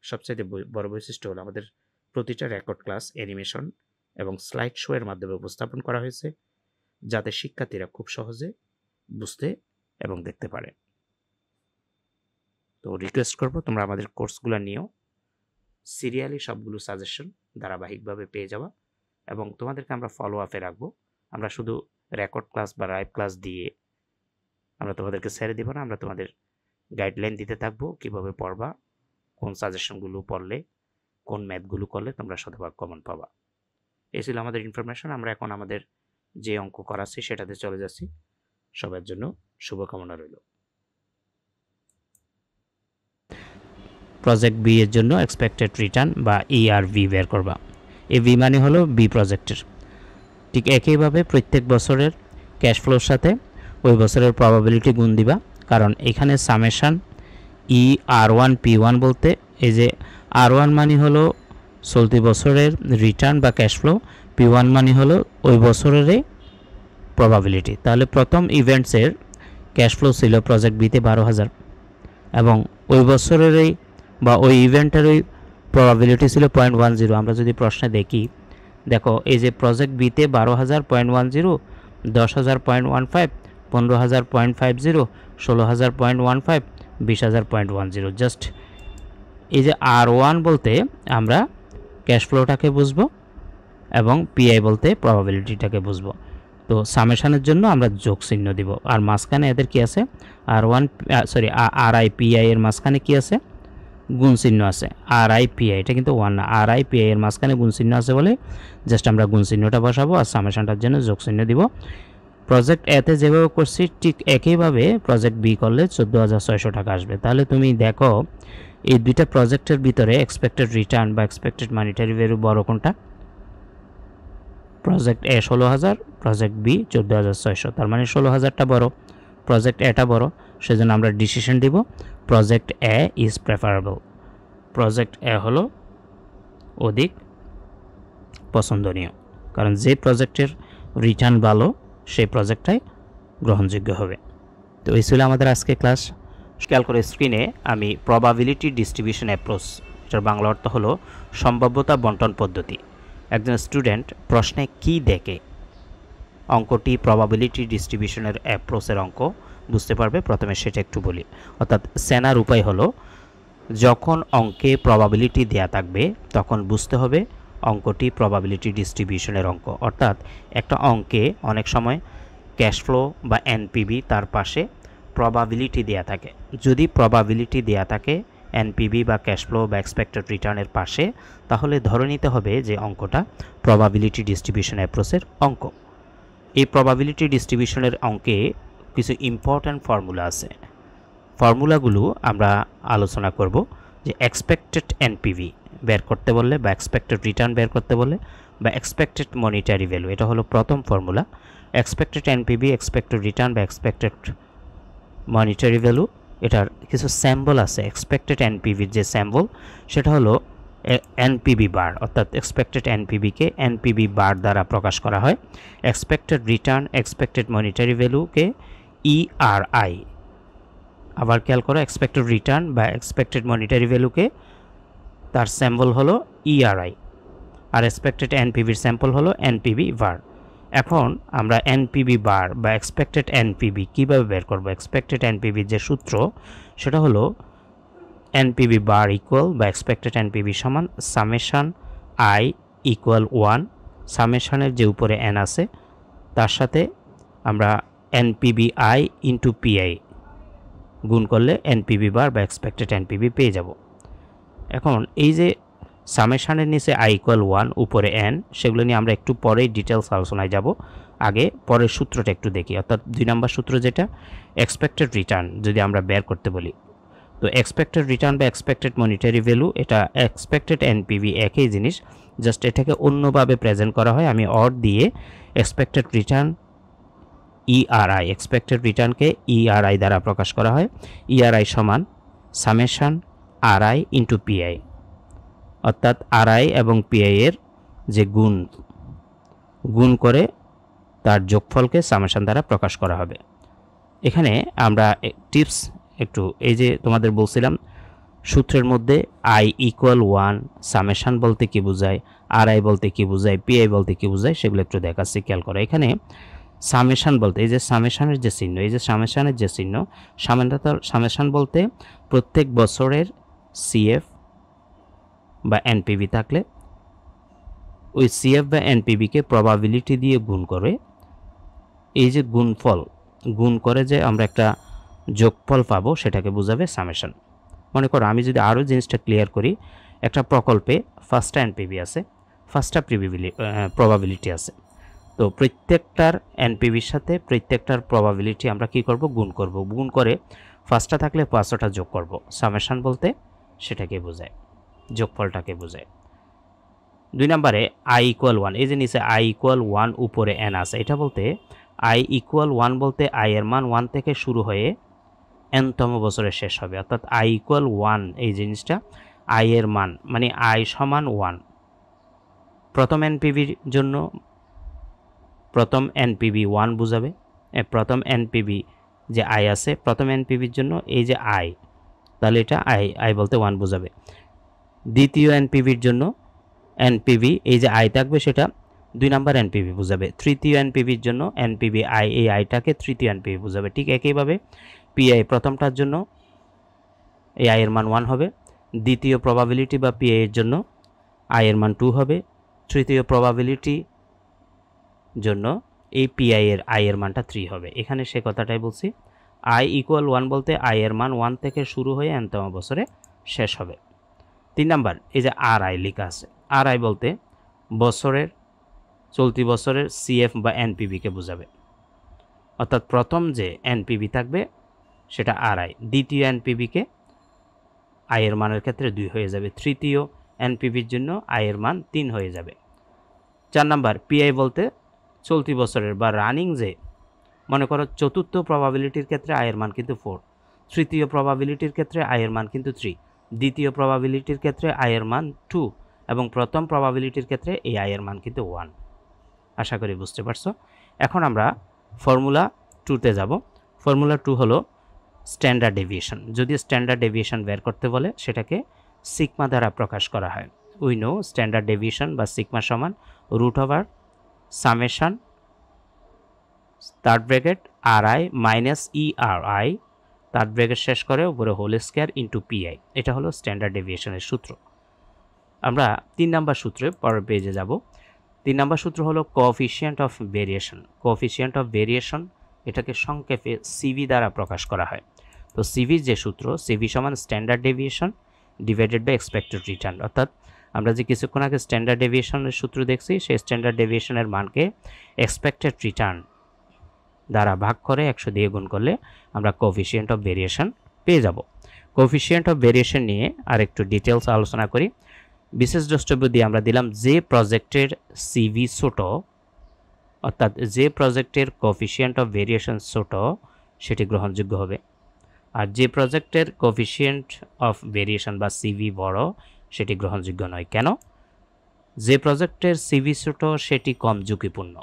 সবচেয়ে বড় বৈশিষ্ট্য হলো আমাদের প্রতিটা রেকর্ড ক্লাস অ্যানিমেশন এবং স্লাইড শো এর মাধ্যমে উপস্থাপন করা হয়েছে, যাতে শিক্ষার্থীরা খুব সহজে বুঝতে এবং দেখতে পারে। তো রিকোয়েস্ট করব তোমরা আমাদের কোর্সগুলো নিয়েও সিরিয়ালি সবগুলো সাজেশন ধারাবাহিকভাবে পেয়ে যাওয়া, এবং তোমাদেরকে আমরা ফলো আপে রাখবো। আমরা শুধু রেকর্ড ক্লাস বা লাইভ ক্লাস দিয়ে আমরা তোমাদেরকে ছেড়ে দিব না, আমরা তোমাদের গাইডলাইন দিতে থাকবো কিভাবে পড়বা, কোন সাজেশনগুলো পড়লে, কোন ম্যাথগুলো করলে তোমরা শতভাগ কমন পাবা। এই ছিল আমাদের ইনফরমেশন। আমরা এখন আমাদের যে অঙ্ক করাচ্ছি সেটাতে চলে যাচ্ছি। সবার জন্য শুভকামনা রইল। প্রজেক্ট বি এর জন্য এক্সপেক্টেড রিটার্ন বা ইআরভি বের করবা। এই ভি মানে হলো বি প্রজেক্টের। ঠিক একইভাবে প্রত্যেক বছরের ক্যাশ ফ্লোর সাথে ওই বছরের প্রবাবিলিটি গুণ দিবা, কারণ এখানে সামেশান আর1 P1 বলতে এই যে আর1 মানে হলো চলতি বছরের রিটার্ন বা ক্যাশ ফ্লো, P1 মানে হলো ওই বছরেরই প্রবাবিলিটি। তাহলে প্রথম ইভেন্টসের ক্যাশ ফ্লো ছিল প্রজেক্ট বিতে 12,000 এবং ওই বছরেরই বা ওই ইভেন্টেরই প্রবাবিলিটি ছিল 0.10। আমরা যদি প্রশ্নে দেখো এই যে প্রজেক্ট বিতে 12,000 0.10, 10,000 0.15, 15,000 0.50, 16,000 0.15, 20,000 0.10। জাস্ট এই যে আর1 বলতে আমরা ক্যাশ ফ্লোটাকে বুঝবো এবং পিআই বলতে প্রবাবিলিটিটাকে বুঝবো। তো সামেশানের জন্য আমরা যোগ চিহ্ন দিব, আর মাঝখানে এদের কি আছে, আরআই পিআই এর মাঝখানে কি আছে, গুণ চিহ্ন আছে। আরআই পিআই এটা কিন্তু 1 না, আরআই পিআই এর মাঝখানে গুণ চিহ্ন আছে বলে জাস্ট আমরা গুণ চিহ্নটা বসাবো আর সামেশানটার জন্য যোগ চিহ্ন দিব। প্রজেক্ট এতে যেভাবে করছি ঠিক একইভাবে প্রজেক্ট বি করলে 14,600 টাকা আসবে। তাহলে তুমি দেখো এই দুইটা প্রজেক্টের ভিতরে এক্সপেক্টেড রিটার্ন বা এক্সপেক্টেড মানিটারি ভ্যালু বড় কোনটা? প্রজেক্ট এ 16,000, প্রজেক্ট বি 14,600, তার মানে 16,000টা বড়, প্রজেক্ট এটা বড়, সেজন্য আমরা ডিসিশন দিব project A is preferable. Project A হলো অধিক পছন্দনীয়, কারণ যে প্রজেক্টের রিটার্ন ভালো সেই প্রজেক্টটাই গ্রহণযোগ্য হবে। তো এই ছিল আমাদের আজকে ক্লাস। খেয়াল করে স্ক্রিনে আমি প্রবাবিলিটি ডিস্ট্রিবিউশন অ্যাপ্রোচ, এটার বাংলা অর্থ হলো সম্ভাব্যতা বন্টন পদ্ধতি। একজন স্টুডেন্ট প্রশ্নে কি দেখে অঙ্কটি প্রবাবিলিটি ডিস্ট্রিবিউশনের অ্যাপ্রোচের অঙ্ক বুঝতে পারবে। প্রথমে সেটা একটু বলি, অর্থাৎ সেনার উপায় হলো যখন অঙ্কে প্রবাবিলিটি দেয়া থাকবে তখন বুঝতে হবে অঙ্কটি প্রবাবিলিটি ডিস্ট্রিবিউশনের অঙ্ক। অর্থাৎ একটা অঙ্কে অনেক সময় ক্যাশ ফ্লো বা এনপিভি তার পাশে প্রবাবিলিটি দেয়া থাকে। যদি প্রবাবিলিটি দেয়া থাকে এনপিভি বা ক্যাশ ফ্লো বা এক্সপেক্টেড রিটার্নের পাশে, তাহলে ধরে নিতে হবে যে অঙ্কটা প্রবাবিলিটি ডিস্ট্রিবিউশন অ্যাপ্রোচের অঙ্ক। এই প্রবাবিলিটি ডিস্ট্রিবিউশনের অঙ্কে কিছু ইম্পর্ট্যান্ট ফর্মুলা আছে। ফর্মুলাগুলো আমরা আলোচনা করব যে এক্সপেক্টেড এনপিভি বের করতে বললে বা এক্সপেক্টেড রিটার্ন বের করতে বললে বা এক্সপেক্টেড মনিটারি ভ্যালু, এটা হলো প্রথম formula. Expected NPV, expected return বা এক্সপেক্টেড মনিটারি ভ্যালু, এটার কিছু স্যাম্বল আছে। এক্সপেক্টেড এনপিভির যে স্যাম্বল সেটা হলো এনপিভি বার, অর্থাৎ এক্সপেক্টেড এনপিভিকে এনপিভি বার দ্বারা প্রকাশ করা হয়। এক্সপেক্টেড রিটার্ন, এক্সপেক্টেড মনিটারি ভ্যালুকে ইআরআই। আবার খেয়াল করো, এক্সপেক্টেড রিটার্ন বা এক্সপেক্টেড মনিটারি ভ্যালুকে তার স্যাম্বল হলো ইআরআই, আর এক্সপেক্টেড এনপিভির স্যাম্পল হলো এনপিভি বার। এখন আমরা এনপিভি বার বা এক্সপেক্টেড এনপিভি কীভাবে বের করব? এক্সপেক্টেড এনপিভির যে সূত্র সেটা হলো এনপিভি বার ইকুয়াল বা এক্সপেক্টেড এনপিভি সমান সামেশান আই ইকুয়াল 1, সামেশানের যে উপরে এন আছে তার সাথে আমরা এনপিভি আই ইন্টু পিআই গুণ করলে এনপিভি বার বা এক্সপেক্টেড এনপিভি পেয়ে যাব। এখন এই যে সামেশানের নিচে আই ইকুয়াল 1 উপরে এন, সেগুলো নিয়ে আমরা একটু পরেই ডিটেলস আলোচনায় যাব। আগে পরের সূত্রটা একটু দেখি, অর্থাৎ 2 নম্বর সূত্র যেটা, এক্সপেক্টেড রিটার্ন যদি আমরা বের করতে বলি, তো এক্সপেক্টেড রিটার্ন বা এক্সপেক্টেড মনিটারি ভ্যালু, এটা এক্সপেক্টেড এনপিভি একই জিনিস, জাস্ট এটাকে অন্যভাবে প্রেজেন্ট করা হয়। আমি অর দিয়ে এক্সপেক্টেড রিটার্ন ইআরআই, এক্সপেক্টেড রিটার্নকে ইআরআই দ্বারা প্রকাশ করা হয়। ইআরআই সমান সামেশন আরআই ইন্টু পিআই, অর্থাৎ আরআই এবং পিআই এর যে গুণ করে তার যোগফলকে সামেশন দ্বারা প্রকাশ করা হবে। এখানে আমরা টিপস একটু, এই যে তোমাদের বলছিলাম সূত্রের মধ্যে আই ইকুয়াল 1 সামেশন বলতে কি বোঝায়, আরআই বলতে কি বোঝায়, পিআই বলতে কি বোঝায়, সেগুলো একটু দেখাচ্ছি, খেয়াল করো। এখানে সামেশন বলতে, এই যে সামেশনের যে চিহ্ন, এই যে সামেশনের যে চিহ্ন, সামেশন বলতে প্রত্যেক বছরের সিএফ বা এনপিভি থাকলে ওই সিএফ বা এনপিভিকে প্রবাবিলিটি দিয়ে গুণ করে, এই যে গুণ করে যে আমরা একটা যোগফল পাবো, সেটাকে বোঝাবে সামেশন। মনে করো আমি যদি আরও জিনিসটা ক্লিয়ার করি, একটা প্রকল্পে 5টা এনপিভি আছে, 5টা প্রবাবিলিটি আছে, তো প্রত্যেকটার এনপিভির সাথে প্রত্যেকটার প্রবাবিলিটি আমরা কি করব, গুণ করে 5টা থাকলে 5টা যোগ করব। সামেশন বলতে সেটাকে বোঝায়, যোগফলটাকে বোঝায়। 2 নম্বরে আই ইকুয়াল 1, এই যে নিচে আই ইকুয়াল 1 উপরে এন আছে, এটা বলতে আই ইকুয়াল 1 বলতে আই এর মান 1 থেকে শুরু হয়ে এনতম বছরে শেষ হবে, অর্থাৎ আই ইকুয়াল 1 এই জিনিসটা আই এর মান মানে আই সমান 1। প্রথম এনপিভির জন্য প্রথম এনপিভি 1 বোঝাবে, প্রথম এনপিভি যে আই আছে, প্রথম এনপিভির জন্য এই যে আই, তাহলে এটা আই বলতে 1 বোঝাবে। দ্বিতীয় এনপিভির জন্য এনপিভি এই যে আই থাকবে, সেটা 2 নাম্বার এনপিভি বোঝাবে। তৃতীয় এনপিভির জন্য এনপিভি আই, এই আইটাকে তৃতীয় এনপিভি বোঝাবে। ঠিক একইভাবে পিআই প্রথমটার জন্য এই আই এর মান 1 হবে, দ্বিতীয় প্রবাবিলিটি বা পিআই এর জন্য আই এর মান 2 হবে, তৃতীয় প্রবাবিলিটি জন্য এই পিআই এর আই এর মানটা 3 হবে। এখানে সে কথাটাই বলছি, আই ইকুয়াল 1 বলতে আই এর মান 1 থেকে শুরু হয়ে এনতম বছরে শেষ হবে। 3 নাম্বার এই যে আর আই লেখা আছে, আর আই বলতে চলতি বছরের সিএফ বা এনপিভিকে বোঝাবে, অর্থাৎ প্রথম যে এনপিভি থাকবে সেটা আর আই, দ্বিতীয় এনপিভিকে আই এর মানের ক্ষেত্রে 2 হয়ে যাবে, তৃতীয় এনপিভির জন্য আই এর মান 3 হয়ে যাবে। 4 নাম্বার পিআই বলতে চলতি বছরের বা রানিং যে, মনে করো চতুর্থ প্রবাবিলিটির ক্ষেত্রে আয়ের মান কিন্তু 4, তৃতীয় প্রবাবিলিটির ক্ষেত্রে আয়ের মান কিন্তু 3, দ্বিতীয় প্রবাবিলিটির ক্ষেত্রে আয়ের মান 2 এবং প্রথম প্রবাবিলিটির ক্ষেত্রে এই আয়ের মান কিন্তু 1। আশা করি বুঝতে পারছো। এখন আমরা ফর্মুলা 2তে যাব। ফর্মুলা 2 হলো স্ট্যান্ডার্ড ডেভিয়েশন। যদি স্ট্যান্ডার্ড ডেভিয়েশন বের করতে বলে সেটাকে সিগমা দ্বারা প্রকাশ করা হয়। উই নো স্ট্যান্ডার্ড ডেভিয়েশন বা সিগমা সমান √ summation third bracket R I minus ERI third bracket শেষ করে উপরে হোল স্কয়ার ইন্টু পিআই। এটা হলো স্ট্যান্ডার্ড ডেভিয়েশনের সূত্র। আমরা 3 নাম্বার সূত্রে পরের পেজে যাব। 3 নাম্বার সূত্র হলো coefficient of variation. Coefficient of variation এটাকে সংক্ষেপে সিভি দ্বারা প্রকাশ করা হয়। তো সিভির যে সূত্র, সিভি সমান standard deviation divided by expected return, অর্থাৎ আমরা যে কিছুক্ষণ আগে স্ট্যান্ডার্ড ডেভিয়েশনের সূত্র দেখছি, সেই স্ট্যান্ডার্ড ডেভিয়েশনের মানকে এক্সপেক্টেড রিটার্ন দ্বারা ভাগ করে 100 দিয়ে গুণ করলে আমরা কোএফিসিয়েন্ট অফ ভেরিয়েশন পেয়ে যাব। কোএফিসিয়েন্ট অফ ভেরিয়েশন নিয়ে আর একটু ডিটেলস আলোচনা করি। বিশেষ দ্রষ্টব্য দিয়ে আমরা দিলাম যে প্রজেক্টের সিভি ছোট, অর্থাৎ যে প্রজেক্টের কোএফিসিয়েন্ট অফ ভেরিয়েশন ছোট সেটি গ্রহণযোগ্য হবে, আর যে প্রজেক্টের কোএফিসিয়েন্ট অফ ভেরিয়েশন বা সিভি বড় সেটি গ্রহণযোগ্য নয়। কেন? যে প্রজেক্টের সিভি ছোট সেটি কম ঝুঁকিপূর্ণ,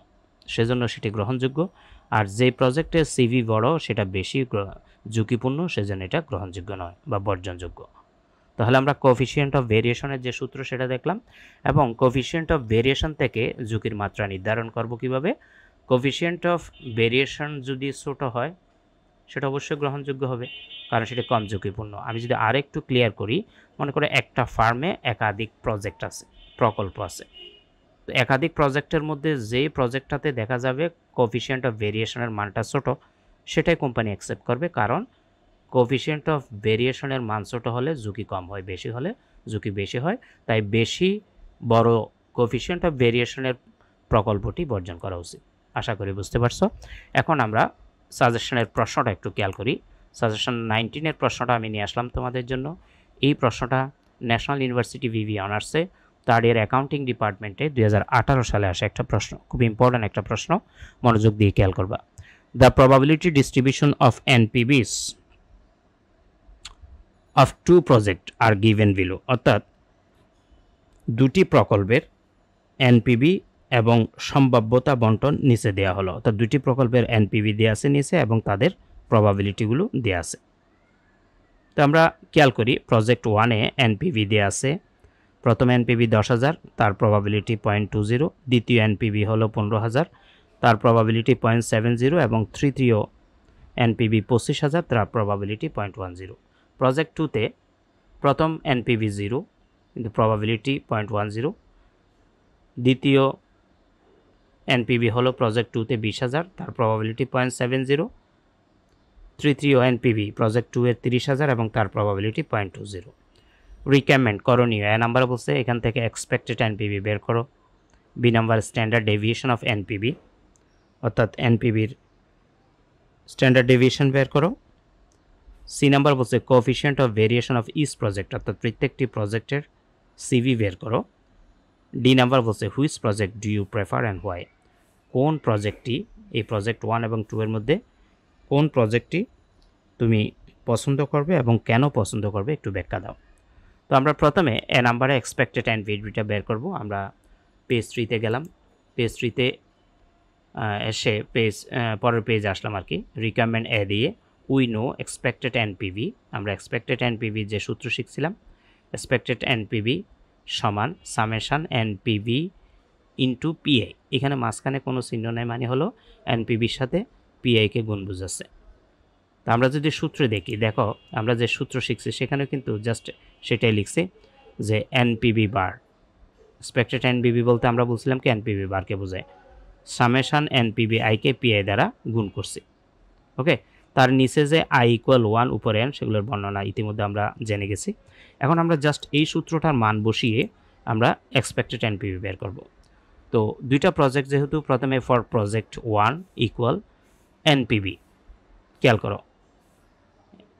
সেজন্য সেটি গ্রহণযোগ্য, আর যে প্রজেক্টের সিভি বড় সেটা বেশি ঝুঁকিপূর্ণ, সেজন্য এটা গ্রহণযোগ্য নয় বা বর্জনযোগ্য। তাহলে আমরা কোএফিসিয়েন্ট অফ ভেরিয়েশনের যে সূত্র সেটা দেখলাম, এবং কোএফিসিয়েন্ট অফ ভেরিয়েশন থেকে ঝুঁকির মাত্রা নির্ধারণ করব কিভাবে। কোএফিসিয়েন্ট অফ ভেরিয়েশন যদি ছোট হয় সেটা অবশ্যই গ্রহণযোগ্য হবে, কারণ সেটা কম ঝুঁকিপূর্ণ। আমি যদি আরেকটু ক্লিয়ার করি, মনে করে একটা ফার্মে একাধিক প্রজেক্ট আছে, প্রকল্প আছে, তো একাধিক প্রজেক্টের মধ্যে যেই প্রজেক্টটাতে দেখা যাবে কোএফিসিয়েন্ট অফ ভেরিয়েশনের মানটা ছোট, সেটাই কোম্পানি অ্যাকসেপ্ট করবে, কারণ কোএফিসিয়েন্ট অফ ভেরিয়েশনের মান ছোট হলে ঝুঁকি কম হয়, বেশি হলে ঝুঁকি বেশি হয়, তাই বেশি বড় কোএফিসিয়েন্ট অফ ভেরিয়েশনের প্রকল্পটি বর্জন করা উচিত। আশা করি বুঝতে পারছো। এখন আমরা সাজেশনের প্রশ্নটা একটু খেয়াল করি। সাজেশন 19-এর প্রশ্নটা আমি নিয়ে আসলাম তোমাদের জন্য। এই প্রশ্নটা ন্যাশনাল ইউনিভার্সিটি ভিভি অনার্সে থার্ড ইয়ার অ্যাকাউন্টিং ডিপার্টমেন্টে 2018 সালে আসা একটা প্রশ্ন, খুব ইম্পর্ট্যান্ট একটা প্রশ্ন, মনোযোগ দিয়ে খেয়াল করবা। The probability distribution of NPVs of two project are given below, অর্থাৎ দুটি প্রকল্পের এনপিভি এবং সম্ভাব্যতা বন্টন নিচে দেওয়া হলো। অর্থাৎ দুটি প্রকল্পের এনপিভি দেওয়া আছে নিচে এবং তাদের প্রবাবিলিটিগুলো দেওয়া আছে। তো আমরা খেয়াল করি প্রজেক্ট 1-এ এনপিভি দেওয়া আছে। প্রথম এনপিভি 10,000, তার প্রবাবিলিটি 0.20। দ্বিতীয় এনপিভি হলো 15,000, তার প্রবাবিলিটি 0.70 এবং তৃতীয় এনপিভি 25,000, তার প্রবাবিলিটি 0.10। প্রজেক্ট 2-তে প্রথম এনপিভি 0 কিন্তু প্রবাবিলিটি 0.10। দ্বিতীয় এনপিভি হলো প্রজেক্ট 2-তে 20,000, তার প্রবাবিলিটি 0.70। তৃতীয় এনপিভি প্রজেক্ট 2-এর 30,000 এবং তার প্রবাবিলিটি 0.20। রিকোয়ারমেন্ট করণীয়, এ নাম্বার বলছে এখান থেকে এক্সপেক্টেড এনপিভি বের করো। B number standard deviation of NPV, অর্থাৎ এনপিভির স্ট্যান্ডার্ড ডেভিয়েশন বের করো। সি নাম্বার বলছে coefficient of variation of each project, অর্থাৎ প্রত্যেকটি প্রজেক্টের সিভি বের করো। ডি নাম্বার বলছে which project do you prefer and why, কোন প্রজেক্টটি এই প্রজেক্ট 1 এবং 2 এর মধ্যে কোন প্রজেক্টটি তুমি পছন্দ করবে এবং কেন পছন্দ করবে একটু ব্যাখ্যা দাও। তো আমরা প্রথমে এ নাম্বারে এক্সপেক্টেড এনপিভিটা বের করব। আমরা পেজ 3-তে গেলাম, পেজ 3-তে এসে পরের পেজ আসলাম আর কি। রিকোয়ারমেন্ট এ দিয়ে উই নো এক্সপেক্টেড এনপিভি, আমরা এক্সপেক্টেড এনপিভি যে সূত্র শিখছিলাম, এক্সপেক্টেড এনপিভি সমান সামেশন এনপিভি ইন্টু পিআই। এখানে মাঝখানে কোনো চিহ্ন নাই, মানে হলো এনপিভির সাথে পিআইকে গুণ বুঝাচ্ছে। তো আমরা যদি সূত্রে দেখি, দেখো আমরা যে সূত্র শিখছি সেখানে কিন্তু জাস্ট সেটাই লিখছি যে এনপিভি বার, এক্সপেক্টেড এনপিভি বলতে আমরা বলছিলাম কি এনপিভি বারকে বোঝায়, সামেশন এনপিভি আইকে পিআই দ্বারা গুণ করছি। ওকে, তার নিচে যে আই ইকুয়াল 1 উপরে এন, সেগুলোর বর্ণনা ইতিমধ্যে আমরা জেনে গেছি। এখন আমরা জাস্ট এই সূত্রটার মান বসিয়ে আমরা এক্সপেক্টেড এনপিভি বের করব। তো দুইটা প্রজেক্ট যেহেতু, প্রথমে ফর প্রজেক্ট 1 ইকুয়াল এনপিভি, খেয়াল করো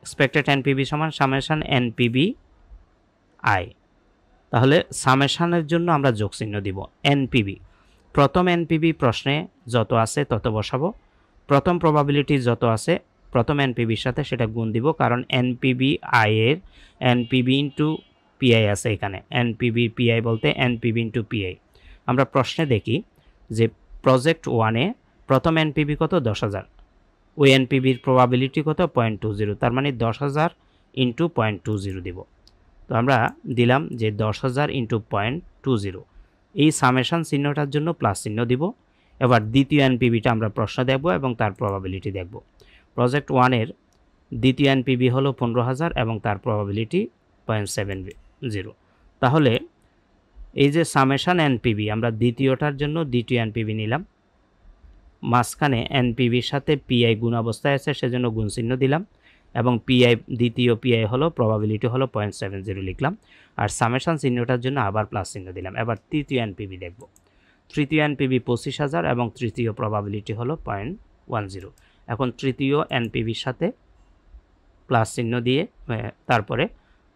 এক্সপেক্টেড এনপিভি সমান সামেশন এনপিভি আই। তাহলে সামেশানের জন্য আমরা যোগ চিহ্ন দিব। এনপিভি প্রথম এনপিভি প্রশ্নে যত আছে তত বসাবো, প্রথম প্রবাবিলিটি যত আছে প্রথম এনপিভির সাথে সেটা গুণ দিব, কারণ এনপিভি আই এর এনপিভি ইন্টু পিআই আছে এখানে। এনপিভি পিআই বলতে এনপিভি ইন্টু পিআই। আমরা প্রশ্নে দেখি যে প্রজেক্ট 1-এ প্রথম এনপিভি কত 10,000, ওই এনপিভির প্রবাবিলিটি কত 0.20, তার মানে 10,000 ইন্টু 0.20 দিব। তো আমরা দিলাম যে 10,000 ইন্টু 0.20, এই সামেশন চিহ্নটার জন্য প্লাস চিহ্ন দিব। এবার দ্বিতীয় এনপিভিটা আমরা প্রশ্ন দেখব এবং তার প্রবাবিলিটি দেখব। প্রজেক্ট 1-এর দ্বিতীয় এনপিভি হলো 15,000 এবং তার প্রবাবিলিটি 0.70। তাহলে এই যে সামেশন এনপিভি, আমরা দ্বিতীয়টার জন্য দ্বিতীয় এনপিভি নিলাম, মাঝখানে এনপিভির সাথে পিআই গুণ অবস্থায় আছে সেজন্য গুণ চিহ্ন দিলাম, এবং পিআই দ্বিতীয় পিআই হলো প্রবাবিলিটি হলো 0.70 লিখলাম, আর সামেশন চিহ্নটার জন্য আবার প্লাস চিহ্ন দিলাম। এবার তৃতীয় এনপিভি দেখব। তৃতীয় এনপিভি 25,000 এবং তৃতীয় প্রবাবিলিটি হলো 0.10। এখন তৃতীয় এনপিভির সাথে প্লাস চিহ্ন দিয়ে তারপরে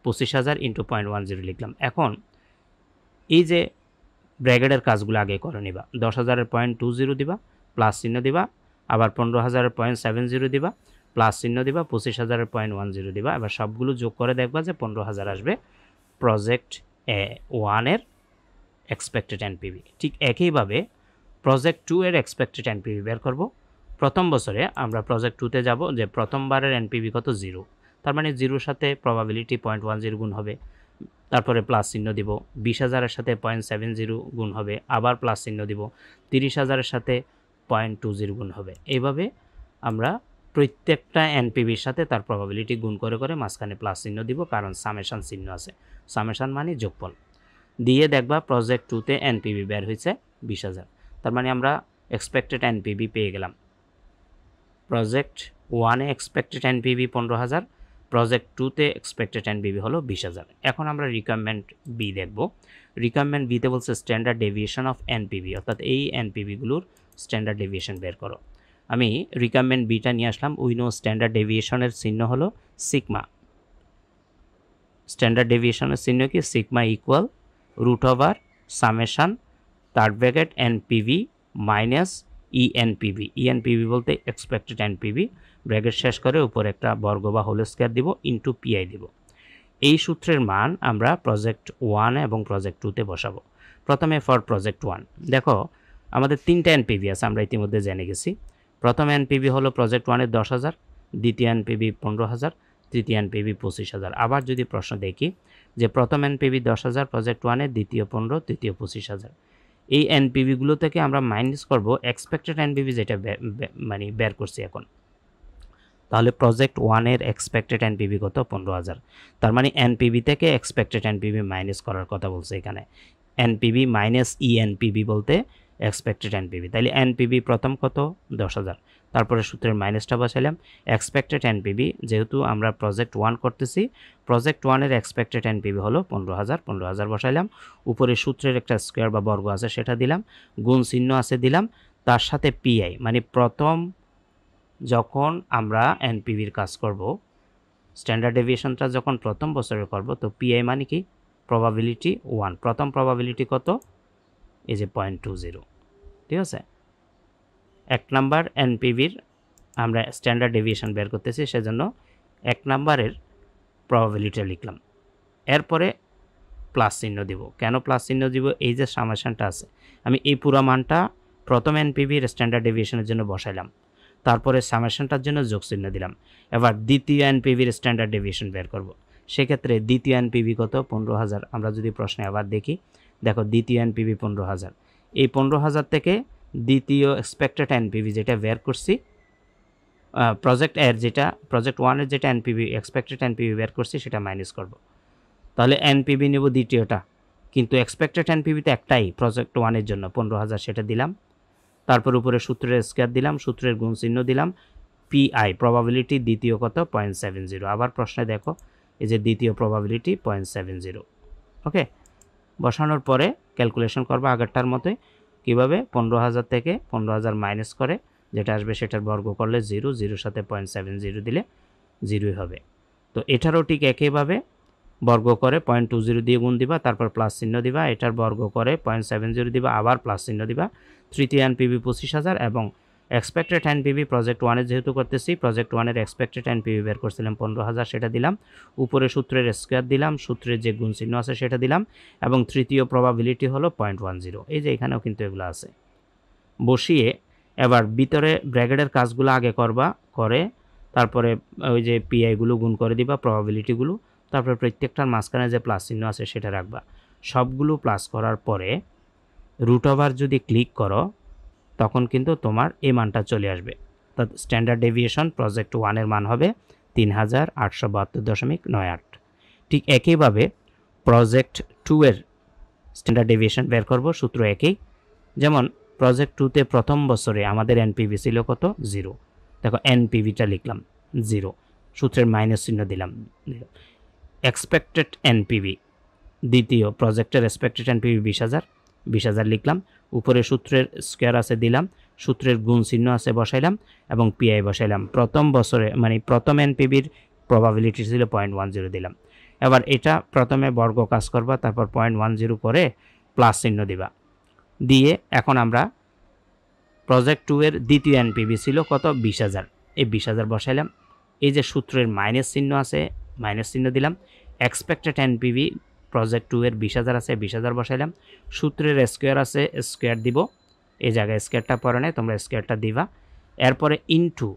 25,000 ইন্টু 0.10 লিখলাম। এখন এই যে ব্র্যাকেটের কাজগুলো আগে করে নিবা, 10,000-এর 0.20 দিবা, প্লাস চিহ্ন দিবা, আবার 15,000-এর 0.70 দিবা, প্লাস চিহ্ন দিবা, 25,000-এর 0.10 দিবা। এবার সবগুলো যোগ করে দেখবা যে 15,000 আসবে প্রজেক্ট 1-এর এক্সপেক্টেড এনপিভি। ঠিক একইভাবে প্রজেক্ট 2-এর এক্সপেক্টেড এনপিভি বের করব। প্রথম বছরে আমরা প্রজেক্ট 2-তে যাব, যে প্রথমবারের এনপিভি কত 0, তার মানে 0-র সাথে প্রবাবিলিটি 0.10 গুণ হবে, তারপরে প্লাস চিহ্ন দিব। 20,000-এর সাথে 0.70 গুণ হবে, আবার প্লাস চিহ্ন দিব। 30,000-এর সাথে 0.20 গুণ হবে। এইভাবে আমরা প্রত্যেকটা এনপিভির সাথে তার প্রবাবিলিটি গুণ করে করে মাঝখানে প্লাস চিহ্ন দিব, কারণ সামেশন চিহ্ন আছে। সামেশন মানে যোগফল দিয়ে দেখবা প্রজেক্ট 2-তে এনপিভি বের হয়েছে 20,000, তার মানে আমরা এক্সপেক্টেড এনপিভি পেয়ে গেলাম। প্রজেক্ট 1-এ এক্সপেক্টেড এনপিভি 15,000, প্রজেক্ট 2-তে এক্সপেক্টেড এনপিভি হলো 20,000। এখন আমরা রিকোয়ারমেন্ট বি দেখব। রিকোয়ারমেন্ট বিতে বলছে স্ট্যান্ডার্ড ডেভিয়েশন অফ এনপিভি, অর্থাৎ এই এনপিভিগুলোর স্ট্যান্ডার্ড ডেভিয়েশন বের করো। আমি রিকমেন্ড বিটা নিয়ে আসলাম। উই নো স্ট্যান্ডার্ড ডেভিয়েশনের চিহ্ন হলো সিগমা। স্ট্যান্ডার্ড ডেভিয়েশনের চিহ্ন কি? Sigma equal root over summation third bracket NPV minus ENPV. ENPV বলতে এক্সপেক্টেড এনপিভি, ব্র্যাকেট শেষ করে উপরে একটা বর্গ বা হোল স্কয়ার দিব, ইনটু পিআই দিব। এই সূত্রের মান আমরা প্রজেক্ট 1 এবং প্রজেক্ট 2তে বসাবো। প্রথমে ফর প্রজেক্ট 1 দেখো আমাদের 3টা এনপিভি আছে, আমরা ইতিমধ্যে জেনে গেছি। প্রথম এনপিভি হলো প্রজেক্ট 1-এর 10,000, দ্বিতীয় এনপিভি 15,000, তৃতীয় এনপিভি 25,000। আবার যদি প্রশ্ন দেখি যে প্রথম এনপিভি 10,000 প্রজেক্ট 1-এ, দ্বিতীয় 15, তৃতীয় 25,000, এই এনপিভিগুলো থেকে আমরা মাইনাস করব এক্সপেক্টেড এনপিভি যেটা মানে বের করছি এখন। তাহলে প্রজেক্ট 1-এর এক্সপেক্টেড এনপিভি কত? 15,000। তার মানে এনপিভি থেকে এক্সপেক্টেড এনপিভি মাইনাস করার কথা বলছে এখানে। এনপিভি মাইনাস ইএনপিভি বলতে এক্সপেক্টেড এনপিভি। তাহলে এনপিভি প্রথম কত? 10,000। তারপরে সূত্রের মাইনাসটা বসাইলাম। এক্সপেক্টেড এনপিভি যেহেতু আমরা প্রজেক্ট 1 করতেছি, প্রজেক্ট 1-এর এক্সপেক্টেড এনপিভি হলো 15,000। 15,000 বসাইলাম। উপরে সূত্রের একটা স্কোয়ার বা বর্গ আছে সেটা দিলাম, গুণ চিহ্ন আছে দিলাম, তার সাথে পিআই মানে প্রথম যখন আমরা এনপিভির কাজ করব, স্ট্যান্ডার্ড ডেভিয়েশনটা যখন প্রথম বছরে করব, তো পিআই মানে কি? প্রবাবিলিটি 1। প্রথম প্রবাবিলিটি কত? এই যে 0.20। ঠিক আছে, 1 নাম্বার এনপিভির আমরা স্ট্যান্ডার্ড ডেভিয়েশন বের করতেছি, সেজন্য 1 নাম্বারের প্রবাবিলিটি লিখলাম। এরপরে প্লাস চিহ্ন দিব। কেন প্লাস চিহ্ন দিব? এই যে সামেশনটা আছে, আমি এই পুরো মানটা প্রথম এনপিভির স্ট্যান্ডার্ড ডেভিয়েশনের জন্য বসাইলাম, তারপরে সামেশনটার জন্য যোগ চিহ্ন দিলাম। এবার দ্বিতীয় এনপিভির স্ট্যান্ডার্ড ডেভিয়েশন বের করব। সেক্ষেত্রে দ্বিতীয় এনপিভি কত? 15,000। আমরা যদি প্রশ্নে আবার দেখি, দেখো দ্বিতীয় এনপিভি 15,000। এই 15,000 থেকে দ্বিতীয় এক্সপেক্টেড এনপিভি যেটা বের করছি, প্রজেক্ট 1-এর যেটা এনপিভি এক্সপেক্টেড এনপিভি বের করছি সেটা মাইনাস করব। তাহলে এনপিভি নেব দ্বিতীয়টা, কিন্তু এক্সপেক্টেড এনপিভি তো একটাই প্রজেক্ট 1-এর জন্য 15,000, সেটা দিলাম। তারপর উপরে সূত্রের স্কয়ার দিলাম, সূত্রের গুণ চিহ্ন দিলাম, পিআই প্রবাবিলিটি দ্বিতীয় কত? 0.70। আবার প্রশ্নে দেখো এই যে দ্বিতীয় প্রবাবিলিটি 0.70। ওকে, বসানোর পরে ক্যালকুলেশন করবো আগেরটার মতোই। কীভাবে? 15,000 থেকে 15,000 মাইনাস করে যেটা আসবে সেটার বর্গ করলে 0, 0-র সাথে 0.70 দিলে 0ই হবে। তো এটারও ঠিক একইভাবে বর্গ করে 0.20 দিয়ে গুণ দিবা, তারপর প্লাস চিহ্ন দিবা, এটার বর্গ করে 0.70 দিবা, আবার প্লাস চিহ্ন দিবা। তৃতীয় এনপিভি 25,000 এবং এক্সপেক্টেড এনপিভি প্রজেক্ট 1-এর যেহেতু করতেছি, প্রজেক্ট 1-এর এক্সপেক্টেড এনপিভি বের করছিলাম 15,000, সেটা দিলাম। উপরে সূত্রের স্কয়ার দিলাম, সূত্রের যে গুণ চিহ্ন আছে সেটা দিলাম, এবং তৃতীয় প্রবাবিলিটি হলো 0.10। এই যে এখানেও কিন্তু এগুলো আছে। বসিয়ে এবার ভিতরে ব্র্যাকেটের কাজগুলো আগে করবা, করে তারপরে ওই যে পিআইগুলো গুণ করে দিবা প্রবাবিলিটিগুলো, তারপরে প্রত্যেকটার মাঝখানে যে প্লাস চিহ্ন আছে সেটা রাখবা। সবগুলো প্লাস করার পরে রুট ওভার যদি ক্লিক করো তখন কিন্তু তোমার এই মানটা চলে আসবে। তো স্ট্যান্ডার্ড ডেভিয়েশন প্রজেক্ট 1-এর মান হবে 3,872.98। ঠিক একইভাবে প্রজেক্ট 2-এর স্ট্যান্ডার্ড ডেভিয়েশন বের করব, সূত্র একই। যেমন প্রজেক্ট 2-তে প্রথম বছরে আমাদের এনপিভি ছিল কত? 0। দেখো এনপিভিটা লিখলাম 0, সূত্রের মাইনাস চিহ্ন দিলাম। এক্সপেক্টেড এনপিভি দ্বিতীয় প্রজেক্টের এক্সপেক্টেড এনপিভি 20,000 লিখলাম। উপরে সূত্রের স্কয়ার আছে দিলাম, সূত্রের গুণ চিহ্ন আছে বসাইলাম, এবং পিআই বসাইলাম। প্রথম বছরে মানে প্রথম এনপিভির প্রবাবিলিটি ছিল 0.10 দিলাম। এবার এটা প্রথমে বর্গ কাজ করবা, তারপর 0.10 করে প্লাস চিহ্ন দিবা, দিয়ে এখন আমরা প্রজেক্ট 2-এর দ্বিতীয় এনপিভি ছিল কত? 20,000। এই 20,000 বসাইলাম। এই যে সূত্রের মাইনাস চিহ্ন আছে, মাইনাস চিহ্ন দিলাম। এক্সপেক্টেড এনপিভি প্রজেক্ট 2-এর 20,000 আছে, 20,000 বসাইলাম। সূত্রের স্কোয়ার আছে, স্কোয়ার দিব, এই জায়গায় স্কোয়ারটা পরে নেই, তোমরা স্কোয়ারটা দিবা। এরপরে ইনটু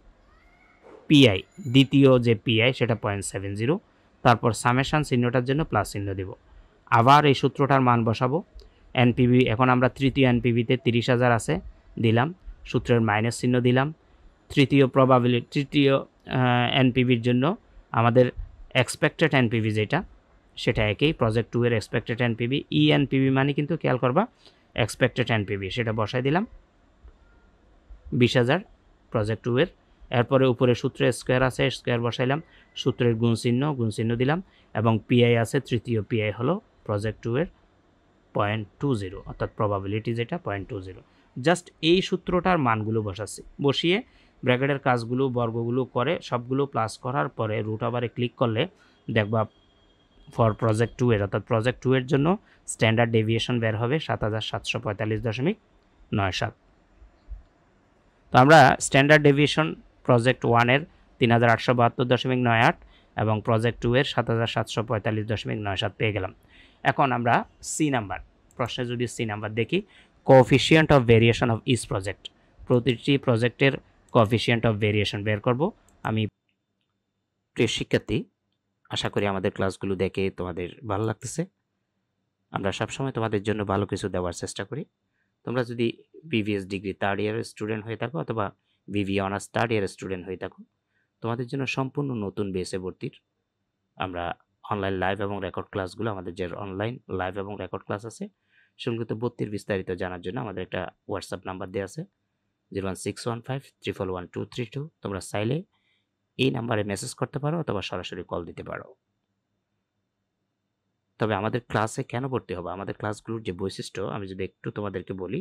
পিআই, দ্বিতীয় যে পিআই সেটা 0.70, তারপর সামেশন চিহ্নটার জন্য প্লাস চিহ্ন দিব। আবার এই সূত্রটার মান বসাবো। এনপিভি এখন আমরা তৃতীয় এনপিভিতে 30,000 আছে, দিলাম, সূত্রের মাইনাস চিহ্ন দিলাম। তৃতীয় এনপিভির জন্য আমাদের এক্সপেক্টেড এনপিভি যেটা সেটা একই, প্রজেক্ট 2-এর এক্সপেক্টেড এনপিভি। ইএনপিভি মানে কিন্তু খেয়াল করবা এক্সপেক্টেড এনপিভি, সেটা বসাই দিলাম 20,000 প্রজেক্ট 2-এর। এরপরে উপরে সূত্রের স্কোয়ার আছে, স্কোয়ার বসাইলাম, সূত্রের গুণ চিহ্ন দিলাম, এবং পিআই আছে, তৃতীয় পিআই হলো প্রজেক্ট 2-এর 0.20, অর্থাৎ প্রবাবিলিটি যেটা 0.20। জাস্ট এই সূত্রটার মানগুলো বসাচ্ছি, বসিয়ে ব্র্যাকেটের কাজগুলো বর্গগুলো করে সবগুলো প্লাস করার পরে রুট ওভারে ক্লিক করলে দেখবা ফর প্রজেক্ট 2 এর অর্থাৎ প্রজেক্ট 2 এর জন্য স্ট্যান্ডার্ড ডেভিয়েশন বের হবে 7745.97। তো আমরা স্ট্যান্ডার্ড ডেভিয়েশন প্রজেক্ট 1 এর 3872.98 এবং প্রজেক্ট 2 এর 7745.97 পেয়ে গেলাম। এখন আমরা সি নাম্বার প্রশ্নে যদি সি নাম্বার দেখি, coefficient of variation of each project, প্রতিটি প্রজেক্টের কোএফিসিয়েন্ট অফ ভেরিয়েশন বের করব। আমি প্রিয় শিক্ষার্থী, আশা করি আমাদের ক্লাসগুলো দেখে তোমাদের ভালো লাগতেছে। আমরা সবসময় তোমাদের জন্য ভালো কিছু দেওয়ার চেষ্টা করি। তোমরা যদি বিবিএস ডিগ্রি থার্ড ইয়ারের স্টুডেন্ট হয়ে থাকো অথবা বিবিএ অনার্স থার্ড ইয়ারের স্টুডেন্ট হয়ে থাকো, তোমাদের জন্য সম্পূর্ণ নতুন বেসে ভর্তির আমরা অনলাইন লাইভ এবং রেকর্ড ক্লাসগুলো, আমাদের যে অনলাইন লাইভ এবং রেকর্ড ক্লাস আছে সেগুলো তো ভর্তির বিস্তারিত জানার জন্য আমাদের একটা হোয়াটসঅ্যাপ নাম্বার দেওয়া আছে 01615341232। তোমরা চাইলে এই নাম্বারে মেসেজ করতে পারো অথবা সরাসরি কল দিতে পারো। তবে আমাদের ক্লাসে কেন ভর্তি হবে, আমাদের ক্লাসগুলোর যে বৈশিষ্ট্য আমি যদি একটু তোমাদেরকে বলি,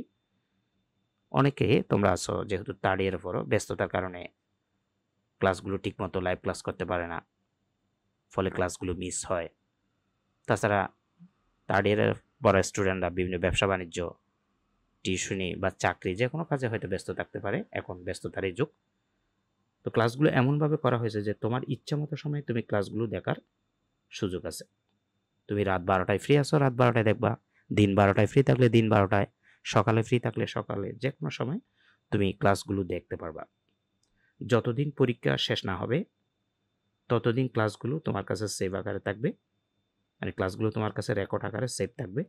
অনেকে তোমরা আছো যেহেতু থার্ড ইয়ারে পড়ো, ব্যস্ততার কারণে ক্লাসগুলো ঠিকমতো লাইভ ক্লাস করতে পারে না, ফলে ক্লাসগুলো মিস হয়। তাছাড়া থার্ড ইয়ারের পড়া স্টুডেন্টরা বিভিন্ন ব্যবসা বাণিজ্য, টিউশনি বা চাকরি যে কোনো কাজে হয়তো ব্যস্ত থাকতে পারে, এখন ব্যস্ততারই যুগ। তো ক্লাসগুলো এমনভাবে করা হয়েছে যে তোমার ইচ্ছা মতো সময় তুমি ক্লাসগুলো দেখার সুযোগ আছে। তুমি রাত 12টায় ফ্রি আছো, রাত 12টায় দেখবা, দিন 12টায় ফ্রি থাকলে দিন 12টায়, সকালে ফ্রি থাকলে সকালে, যে কোনো সময় তুমি ক্লাসগুলো দেখতে পারবা। যতদিন পরীক্ষা শেষ না হবে ততদিন ক্লাসগুলো তোমার কাছে সেভ আকারে থাকবে, মানে ক্লাসগুলো তোমার কাছে রেকর্ড আকারে সেভ থাকবে।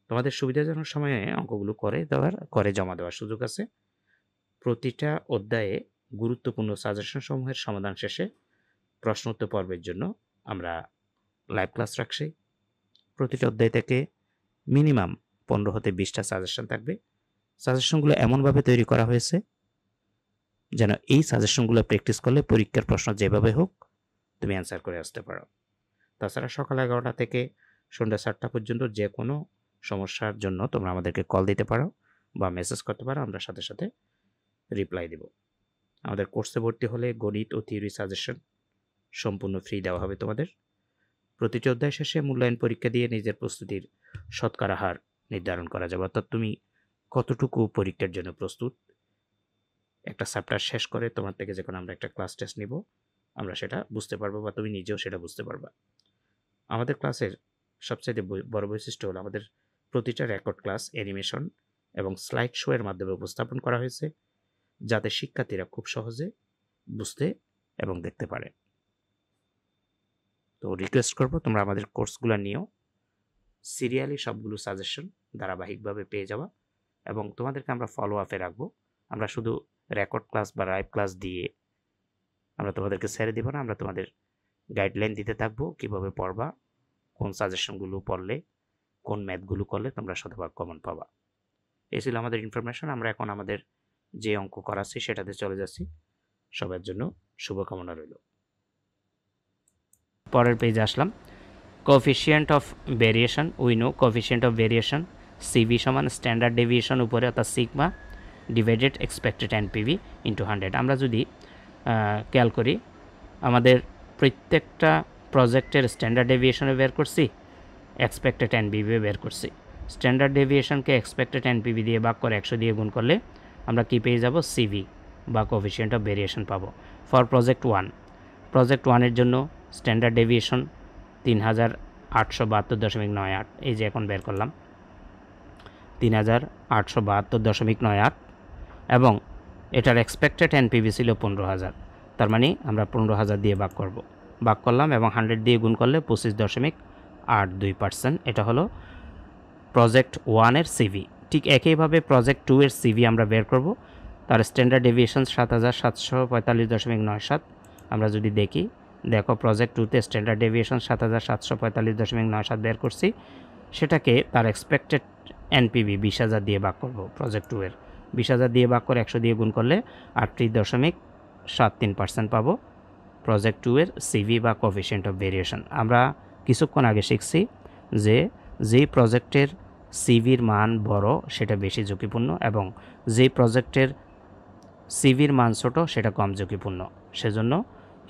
তোমাদের সুবিধাজনক সময়ে অঙ্কগুলো করে জমা দেওয়ার সুযোগ আছে। প্রতিটা অধ্যায়ে গুরুত্বপূর্ণ সাজেশন সমূহের সমাধান শেষে প্রশ্নোত্তর পর্বের জন্য আমরা লাইভ ক্লাস রাখছি। প্রতিটা অধ্যায় থেকে মিনিমাম 15 হতে 20টা সাজেশন থাকবে। সাজেশনগুলো এমনভাবে তৈরি করা হয়েছে যেন এই সাজেশনগুলো প্র্যাকটিস করলে পরীক্ষার প্রশ্ন যেভাবে হোক তুমি অ্যান্সার করে আসতে পারো। তাছাড়া সকাল 11টা থেকে সন্ধ্যা 7টা পর্যন্ত যে কোনো সমস্যার জন্য তোমরা আমাদেরকে কল দিতে পারো বা মেসেজ করতে পারো, আমরা সাথে সাথে রিপ্লাই দেব। আমাদের কোর্সে ভর্তি হলে গণিত ও থিওরি সাজেশন সম্পূর্ণ ফ্রি দেওয়া হবে তোমাদের। প্রতিটি অধ্যায় শেষে মূল্যায়ন পরীক্ষা দিয়ে নিজের প্রস্তুতির শতকরা হার নির্ধারণ করা যাবে, অর্থাৎ তুমি কতটুকু পরীক্ষার জন্য প্রস্তুত। একটা চ্যাপ্টার শেষ করে তোমার থেকে যখন আমরা একটা ক্লাস টেস্ট নিব, আমরা সেটা বুঝতে পারবো বা তুমি নিজেও সেটা বুঝতে পারবা। আমাদের ক্লাসের সবচেয়ে বড় বৈশিষ্ট্য হলো আমাদের প্রতিটা রেকর্ড ক্লাস অ্যানিমেশন এবং স্লাইড শো এর মাধ্যমে উপস্থাপন করা হয়েছে, যাতে শিক্ষার্থীরা খুব সহজে বুঝতে এবং দেখতে পারে। তো রিকোয়েস্ট করবো তোমরা আমাদের কোর্সগুলো নিও, সিরিয়ালি সবগুলো সাজেশন ধারাবাহিকভাবে পেয়ে যাওয়া, এবং তোমাদেরকে আমরা ফলো আপে রাখবো। আমরা শুধু রেকর্ড ক্লাস বা লাইভ ক্লাস দিয়ে আমরা তোমাদেরকে ছেড়ে দিব না, আমরা তোমাদের গাইডলাইন দিতে থাকবো কিভাবে পড়বা, কোন সাজেশনগুলো পড়লে, কোন ম্যাথগুলো করলে তোমরা শতভাগ কমন পাবা। এই ছিল আমাদের ইনফরমেশন। আমরা এখন আমাদের যে অঙ্ক করাচ্ছি সেটাতে চলে যাচ্ছি। সবার জন্য শুভকামনা রইল। পরের পেজে আসলাম। Coefficient of variation, we know coefficient of variation CV সমান স্ট্যান্ডার্ড ডেভিয়েশন উপরে অর্থাৎ sigma divided expected NPV into 100। আমরা যদি খেয়াল করি, আমাদের প্রত্যেকটা প্রজেক্টের স্ট্যান্ডার্ড ডেভিয়েশনে বের করছি, এক্সপেক্টেড এনপিভি বের করছি। স্ট্যান্ডার্ড ডেভিয়েশনকে এক্সপেক্টেড এনপিভি দিয়ে ভাগ করে 100 দিয়ে গুণ করলে আমরা কি পেয়ে যাব, সিভি বা কোএফিসিয়েন্ট অফ ভেরিয়েশন পাবো। ফর প্রজেক্ট 1, প্রজেক্ট 1-এর জন্য স্ট্যান্ডার্ড ডেভিয়েশন 3872.98, এই যে এখন বের করলাম 3872.98, এবং এটার এক্সপেক্টেড এনপিভি ছিল 15,000। তার মানে আমরা 15,000 দিয়ে ভাগ করলাম এবং 100 দিয়ে গুণ করলে 25.82%। এটা হলো প্রজেক্ট 1-এর সিভি। ঠিক একইভাবে প্রজেক্ট 2-এর সিভি আমরা বের করব। তার স্ট্যান্ডার্ড ডেভিয়েশন 7745.97। আমরা যদি দেখো প্রজেক্ট 2-তে স্ট্যান্ডার্ড ডেভিয়েশন 7745.97 বের করছি, সেটাকে তার এক্সপেক্টেড এনপিভি 20,000 দিয়ে ভাগ করব। প্রজেক্ট 2-এর 20,000 দিয়ে ভাগ করে 100 দিয়ে গুণ করলে 38.73% পাবো প্রজেক্ট 2-এর সিভি বা কোএফিসিয়েন্ট অফ ভেরিয়েশন। আমরা কিছুক্ষণ আগে শিখছি যে যেই প্রজেক্টের সিভির মান বড় সেটা বেশি ঝুঁকিপূর্ণ, এবং যেই প্রজেক্টের সিভির মান ছোটো সেটা কম ঝুঁকিপূর্ণ। সেজন্য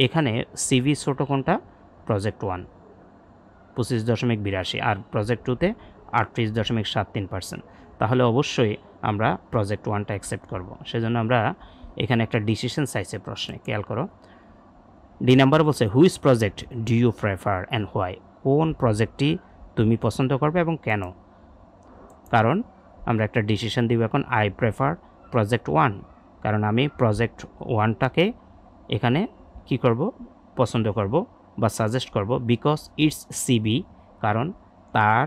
এখানে সিভি ছোটো কোনটা? প্রজেক্ট 1 25.82 আর প্রজেক্ট 2তে 38.73%। তাহলে অবশ্যই আমরা প্রজেক্ট 1টা অ্যাকসেপ্ট করব। সেজন্য আমরা এখানে একটা ডিসিশন চাইছে প্রশ্নে, খেয়াল করো। ডি নাম্বার বলছে which project do you prefer and why? কোন প্রজেক্টটি তুমি পছন্দ করবে এবং কেন? কারণ আমরা একটা ডিসিশন দিব এখন, আই প্রেফার প্রজেক্ট 1, কারণ আমি প্রজেক্ট 1টাকে এখানে কি করব? পছন্দ করব বা সাজেস্ট করব, বিকজ ইটস সিবি, কারণ তার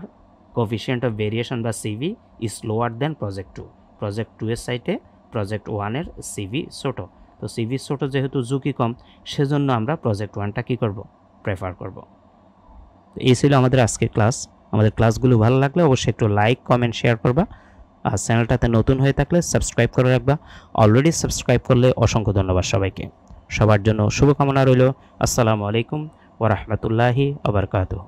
কোফিশিয়েন্ট অফ ভেরিয়েশন বা CV is lower than project 2। Project 2 এর সাইটে প্রজেক্ট 1-এর সিভি ছোটো, তো সিভি ছোটো যেহেতু ঝুঁকি কম, সেজন্য আমরা প্রজেক্ট 1টা কী করব? প্রেফার করব। তো এই ছিল আমাদের আজকের ক্লাস। আমাদের ক্লাসগুলো ভালো লাগলে অবশ্যই একটু লাইক, কমেন্ট, শেয়ার করবা। আর চ্যানেলটাতে নতুন হয়ে থাকলে সাবস্ক্রাইব করে রাখবা। অলরেডি সাবস্ক্রাইব করলে অসংখ্য ধন্যবাদ সবাইকে। সবার জন্য শুভকামনা রইল। আসসালামু আলাইকুম ওয়া রাহমাতুল্লাহি ওয়া বারাকাতুহু।